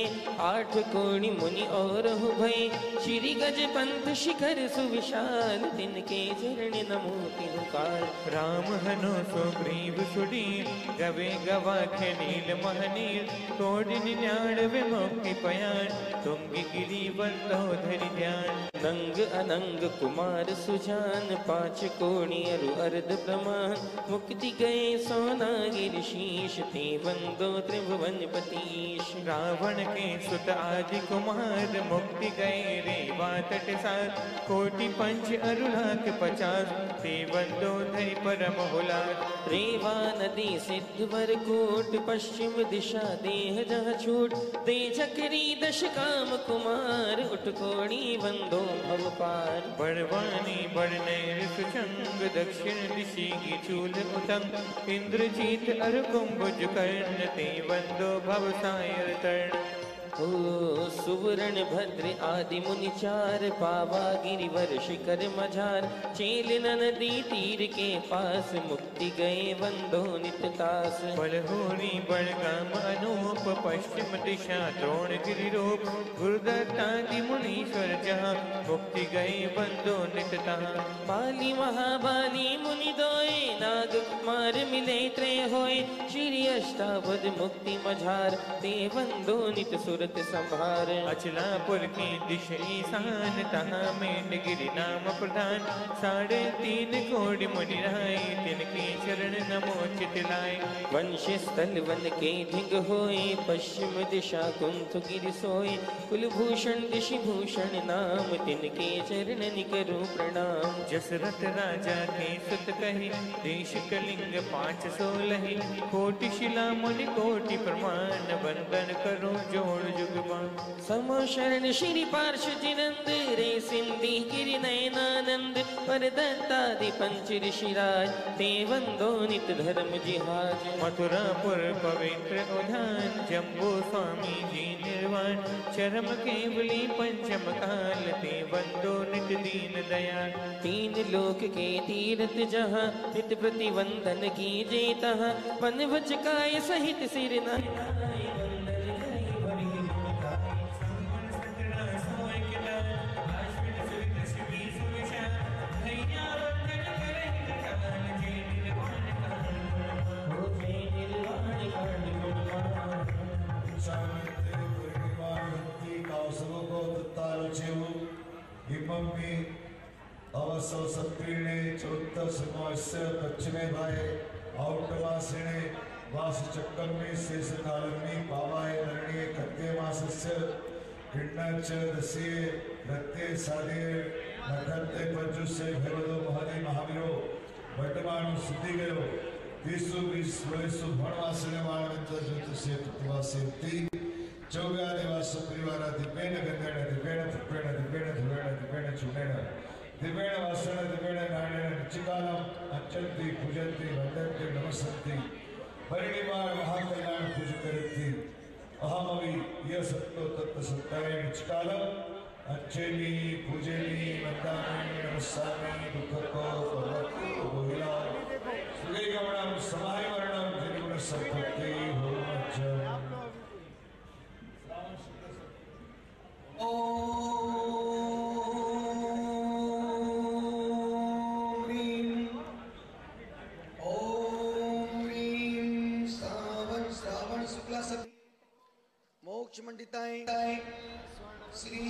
8 कोड़ी मुनि और हो भय श्री गज पंथ शिखर सुविशाल तिनके चरण नमो तिनुकाल राम हनो सुग्रीव सुडीर गवे गवाखे नील महनील कोटि 99 मुक्ति पयान तुंग गिरी बंदो धरि ध्यान नंग अनंग कुमार सुजान 5 कोड़ी अरु अर्ध प्रमाण मुक्ति गए सोना गिर शीश ते वंदो त्रिभुवन पतीश रावण के सुत आदि कुमार मुक्ति गए रेवा तट सात कोटि 5 अरु लाख 50 ते वंदो धरि परम हुलास रेवा नदी सिद्ध वर कोट पश्चिम दिशा देह जहाँ छूट दे चक्री 10 काम कुमार उठ कोड़ी वंदो भव पार बड़वानी बड़नैर सुचंग दक्षिण दिशि की चूल उतंग इंद्रजीत अर कुंभुज कर्ण ते वंदो भव सायर तर्ण ओ सुवर्ण भद्र आदि मुनि 4 पावा गिरिवर शिखर मझार चेल नदी तीर के पास मुक्ति गए वंदो निततास बलहोरी बलगाम अनूप पश्चिम दिशा द्रोण गिरि रूप गुरुदत्तादि मुनीश्वर जहाँ मुक्ति गए वंदो नितता बाली महाबाली मुनि दोए नाग कुमार मिले त्रय होए श्री अष्टावद मुक्ति मझार ते वंदो नित सुर सूरत संभार। अचलापुर की दिश ईशान तहाँ में गिरि नाम प्रधान। 3.5 कोटि मुनि राय तिनके चरण नमो चितलाय। वंश स्थल वन के ढिंग होए पश्चिम दिशा कुंथ गिरि सोए। कुलभूषण दिशि भूषण नाम तिनके चरण निकरो प्रणाम। जसरथ राजा के सुत कहे देश कलिंग 516। कोटि शिला मुनि कोटि प्रमाण बन बन करो जोड़ जुगमान। समो शरण श्री पार्श्व जिनंद रे सिंधी गिरि नयनानंद। पर दत्तादि पंच ऋषिराज ते वंदो नित धर्म जिहाज। मथुरापुर पवित्र उद्यान जम्बू स्वामी जी निर्वाण। चरम केवली पंचम काल ते वंदो नित दीन दयाल। 3 लोक के तीर्थ जहाँ नित प्रतिवंदन कीजे तहाँ। वन वच काय सहित सिर नहाय। अवसव सत्रीणे चौत्तर समास्य पश्चिमे भाए औटमासिणे वास चक्कम्मे शेष कालम्मे पावाय नरणे कत्ते मासस्य किन्नच दस्ये रत्ते साधे नखत्ते पंजुसे भैरवदो महदे महावीरो वर्तमान सिद्धि गयो। 20 वयसु भणवासने वाणवंत ज्योतिषे प्रतिवासेति। चौव्यादिवास परिवारा दिव्येन गंधेन दिव्येन पुष्पेण दिव्येन धुवेण दिव्येन चूर्णेन दिव्येण वासण दिव्येण नाणेन निचिकालम अर्चन्ति पूजन्ति वन्दन्ति नमस्सन्ति। परिनिर्वाण महाकल्याण पूजकरन्ति। अहमवि यह सत्तो तत्त सत्ताय निचिकालम अर्चेमि पूजेमि वन्दामि नमस्सामि दुःखको पर्वतो गोहिला। सुगैगमणं समाहिवर्णं जनिगुण संपत्ति होमज्जम्। मोक्ष मंडिताय श्री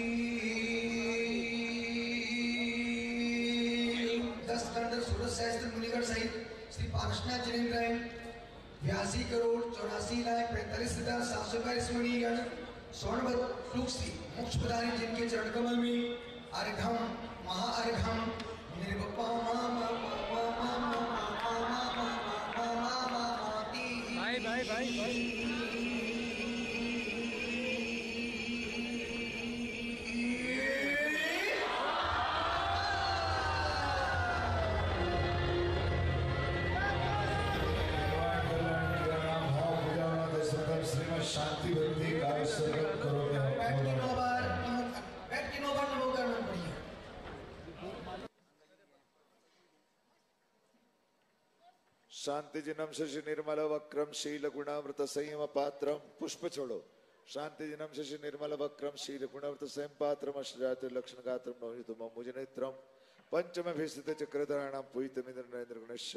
10 खंड सूरज सहस्त्र मुनिगण सहित श्री पार्श्वनाथ जिनेन्द्र 82 करोड़ 84,45,722 मुनिगण स्वर्णवत फ्लूक श्री मोक्ष प्रदानी जिनके चरण कमल में अर्घम महाअर्घम भाई शांति भक्ति का सर्वम करो। बैठ के 9 बार नमो करना पड़ेगा। शांति जिनम शशि निर्मल वक्रम शील गुणामृत संयम पात्रम। पुष्प छोड़ो। शांति जिनम शशि निर्मल वक्रम शील गुणामृत संयम पात्रम। अष्टजाति लक्षण गात्रम नवनीतम मुजनेत्रम। पंचम भेषित चक्रधराणाम पुहितमिंद्र नरेंद्र गणेश।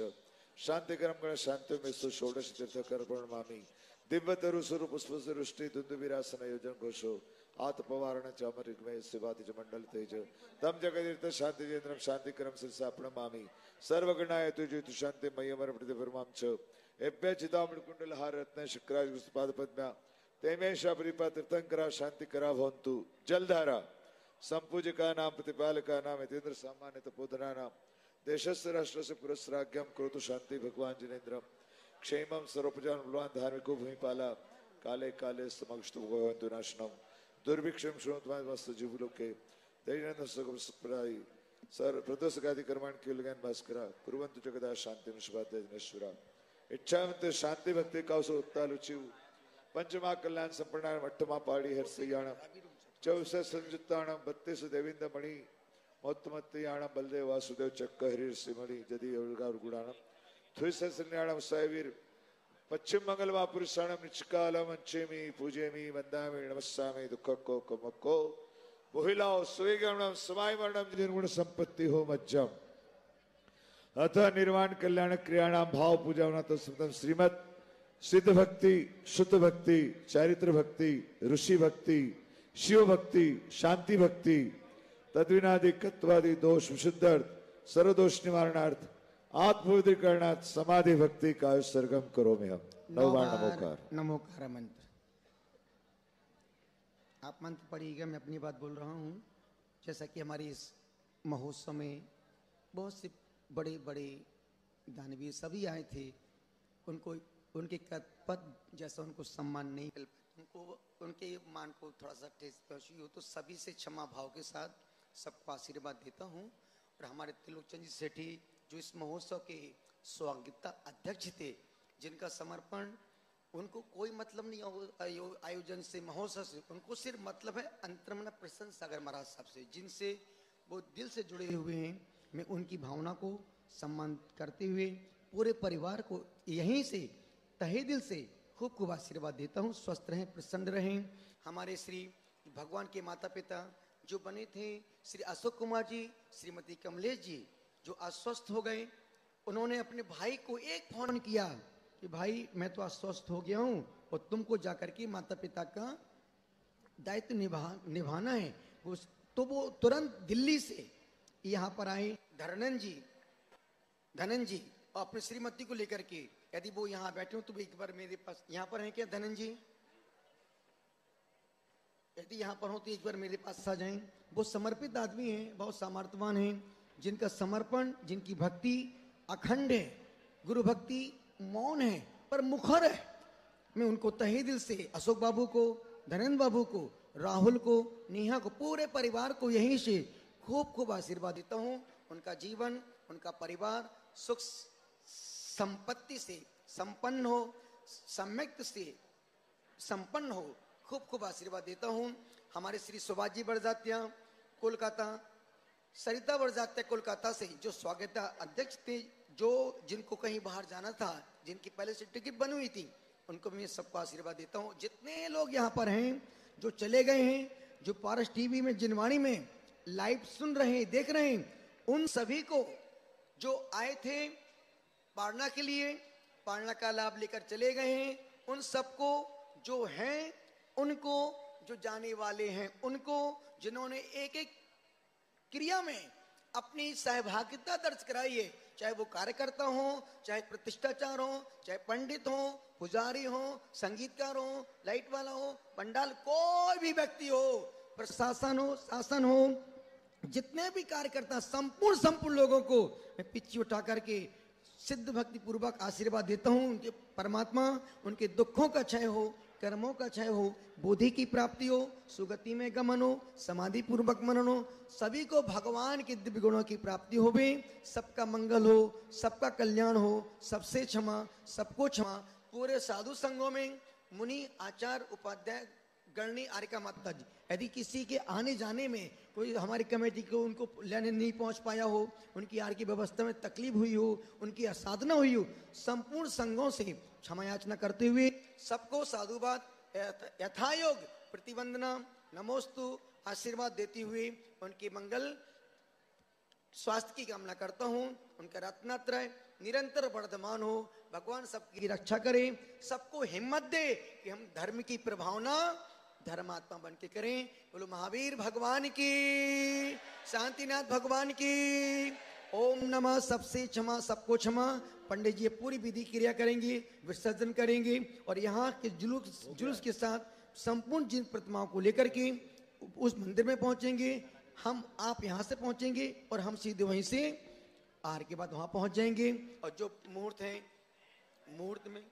शांति करम गण शांति में षोडश तीर्थ कर्पण मामी। दिव्य तरु स्वरूप पुष्प सृष्टि धुंध विरासन योजन घोषो। आत पवारण चामरिग्मय शिवाति च मंडल तेज। तम जगदीर्थ शांति जेन्द्रम शांति करम सिरसापण मामी। सर्वगणाय तुजित शांति मयमर प्रतिपरमाम च। एभ्य चिदामण कुंडल हार रत्न शुक्राज गुस्पाद पद्म्या। तेमेशा परिपा तीर्थंकरा शांति करा भवन्तु। जलधारा संपूजका नाम प्रतिपालका नाम यतीन्द्र सामान्य तपोधना नाम। देशस्य राष्ट्रस्य पुरस्राज्ञम करोतु शांति भगवान जिनेन्द्रम। क्षेमं सर्वप्रजान बलवान धार्मिको भूमिपाला। काले काले समक्षतु भगवन्तु नाशनम। दुर्भिक्षम श्रोतवास्त जीवलोके दैनंद सुखप्रदायी सर प्रदोषगादि कर्माण किलगन भास्करा। कुर्वन्तु जगदा शांति निष्पाद्य दिनेश्वरा। इच्छावंत शांति भक्ति काउसो उत्तालुचिव। पंचमा कल्याण संपूर्ण अट्ठमा पाड़ी हर्षयाणम। 24 संयुक्ताणम 32 देविंद मणि। मोत्तमत्तयाणम बलदेव वासुदेव चक्क हरिर सिमणि जदि अवगार गुणाणम। थुसन्याणम सायवीर। पश्चिम मंगल महापुरुषाणम निचकालम अंचेमी पूजेमी वंदामी नमस्सामी दुःखको कमको। मोहिलाओ सुवेगमणम समायमरणम निर्गुण संपत्ति हो मज्जम। अतः निर्वाण कल्याण क्रियाणाम भाव पूजावना तो श्रीमद सिद्ध भक्ति, शुद्ध भक्ति, चारित्र भक्ति, ऋषि भक्ति, शिव भक्ति, शांति भक्ति, तद्विनादि कत्वादि दोष विशुद्धार्थ, सर्वदोष निवारणार्थ, आत्मविद्रीकरणार्थ समाधि भक्ति का सरगम करो में हम 9 बार नमोकार। नमोकार मंत्र आप मंत्र पढ़िएगा, मैं अपनी बात बोल रहा हूँ। जैसा कि हमारे इस महोत्सव में बहुत से बड़े बड़े दानवीर सभी आए थे, उनको उनके पद जैसा उनको सम्मान नहीं मिल पाया, उनको उनके मान को थोड़ा सा ठेस पहुंची हो, तो सभी से क्षमा भाव के साथ सबको आशीर्वाद देता हूं। और हमारे त्रिलोकचंद जी सेठी जो इस महोत्सव के स्वागता अध्यक्ष थे, जिनका समर्पण उनको कोई मतलब नहीं आयोजन से, महोत्सव से, उनको सिर्फ मतलब है अंतर्मन प्रसन्न सागर महाराज साहब से, जिनसे वो दिल से जुड़े हुए हैं। मैं उनकी भावना को सम्मान करते हुए पूरे परिवार को यहीं से तहे दिल से खूब खूब आशीर्वाद देता हूँ। स्वस्थ रहें, प्रसन्न रहें। हमारे श्री भगवान के माता पिता जो बने थे, श्री अशोक कुमार जी, श्रीमती कमलेश जी, जो अस्वस्थ हो गए, उन्होंने अपने भाई को एक फोन किया कि भाई मैं तो अस्वस्थ हो गया हूँ और तुमको जाकर के माता पिता का दायित्व निभाना है। तो वो तुरंत दिल्ली से यहाँ पर आए, धनन जी और अपनी श्रीमती को लेकर के। यदि वो यहाँ बैठे हो तो एक बार मेरे पास, यहाँ पर हैं क्या धनन जी? यदि यहाँ पर हो तो एक बार मेरे पास आ जाएं। वो समर्पित आदमी हैं, बहुत सामर्थ्यवान हैं, जिनका समर्पण, जिनकी भक्ति अखंड है, गुरु भक्ति मौन है पर मुखर है। मैं उनको तहे दिल से, अशोक बाबू को, धनन बाबू को, राहुल को, नेहा को, पूरे परिवार को यहीं से खूब खूब आशीर्वाद देता हूँ। उनका जीवन, उनका परिवार सुख संपत्ति से संपन्न हो, सम्यक्त से संपन्न हो, खूब खूब आशीर्वाद देता हूँ। हमारे श्री सुभाष जी बरजात्या कोलकाता, सरिता बरजात्या कोलकाता से जो स्वागता अध्यक्ष थे, जो जिनको कहीं बाहर जाना था, जिनकी पहले से टिकट बनी हुई थी, उनको मैं सबको आशीर्वाद देता हूँ। जितने लोग यहाँ पर हैं, जो चले गए हैं, जो पारस टीवी में, जिनवाणी में लाइव सुन रहे हैं, देख रहे हैं, उन सभी को जो आए थे पारना के लिए, पारना का लाभ लेकर चले गए हैं, उन सबको जो हैं, उनको जो जाने वाले हैं, उनको जिन्होंने एक एक क्रिया में अपनी सहभागिता दर्ज कराई है, चाहे वो कार्यकर्ता हो, चाहे प्रतिष्ठाचार हो, चाहे पंडित हो, पुजारी हो, संगीतकार हो, लाइट वाला हो, पंडाल, कोई भी व्यक्ति हो, प्रशासन हो, शासन हो, जितने भी कार्यकर्ता, संपूर्ण लोगों को मैं पिछी उठा करके सिद्ध भक्ति पूर्वक आशीर्वाद देता हूँ। उनके परमात्मा उनके दुखों का क्षय हो, कर्मों का क्षय हो, बुद्धि की प्राप्ति हो, सुगति में गमन हो, समाधि पूर्वक मनन हो, सभी को भगवान के दिव्य गुणों की प्राप्ति हो, सबका मंगल हो, सबका कल्याण हो, सबसे क्षमा, सबको क्षमा। पूरे साधु संघों में मुनि, आचार्य, उपाध्याय, गणनी, आर्यका माता जी, यदि किसी के आने जाने में कोई हमारी कमेटी को उनको लेने नहीं पहुंच पाया हो, उनकी आर की व्यवस्था में तकलीफ हुई हो, उनकी असाधना हुई हो, संपूर्ण संघों से क्षमा याचना करते हुए सबको साधुवाद, यथायोग प्रतिवंदना, नमोस्तु आशीर्वाद देते हुए उनके मंगल स्वास्थ्य की कामना करता हूँ। उनका रत्नात्रय निरंतर वर्धमान हो, भगवान सबकी रक्षा करे, सबको हिम्मत दे कि हम धर्म की प्रभावना धर्मात्मा बन के करें। बोलो महावीर भगवान की, शांतिनाथ भगवान की। ओम नमः। सबसे क्षमा, सबको क्षमा। पंडित जी पूरी विधि क्रिया करेंगे, विसर्जन करेंगे और यहाँ के जुलूस के साथ संपूर्ण जिन प्रतिमाओं को लेकर के उस मंदिर में पहुंचेंगे। हम, आप यहाँ से पहुंचेंगे और हम सीधे वहीं से आर के बाद वहां पहुंच जाएंगे। और जो मुहूर्त है, मुहूर्त में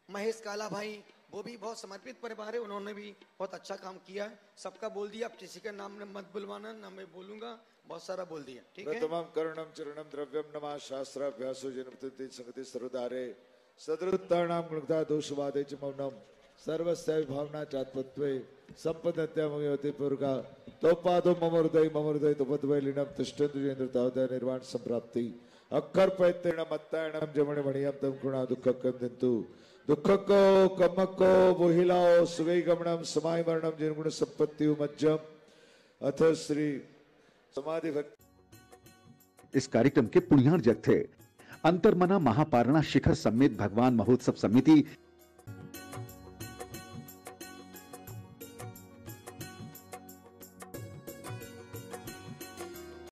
महेश काला भाई, वो भी बहुत समर्पित परिवार है, उन्होंने भी बहुत अच्छा काम किया। सबका बोल दिया, अब किसी का नाम मत बुलवाना, ना मैं बोलूंगा, बहुत सारा बोल दिया। ठीक है। प्रथमं करुणं चरणं द्रव्यं नमः शास्त्राभ्यासो जनप्रति संगति सर्वदारे सदृत्तानां गुणता दोषवादे च मौनम सर्वस्य भावना चात्मत्वे संपदत्यामयोति पुरगा तोपादो मम हृदय तोपद्वै लीनम तिष्ठन्तु जेन्द्रतावदय निर्वाण संप्राप्ति अक्कर पैतेण मत्तायणम जमण मणियम तम गुणा दुःखकं दिन्तु दुःखको कमको बोहिलाओ सुगै गमनम समाय मरणम जिनगुण संपत्ति मज्जम अथ श्री समाधि भक्ति। इस कार्यक्रम के पुण्यार्जक थे अंतर्मना महापारणा शिखर सम्मेत भगवान महोत्सव समिति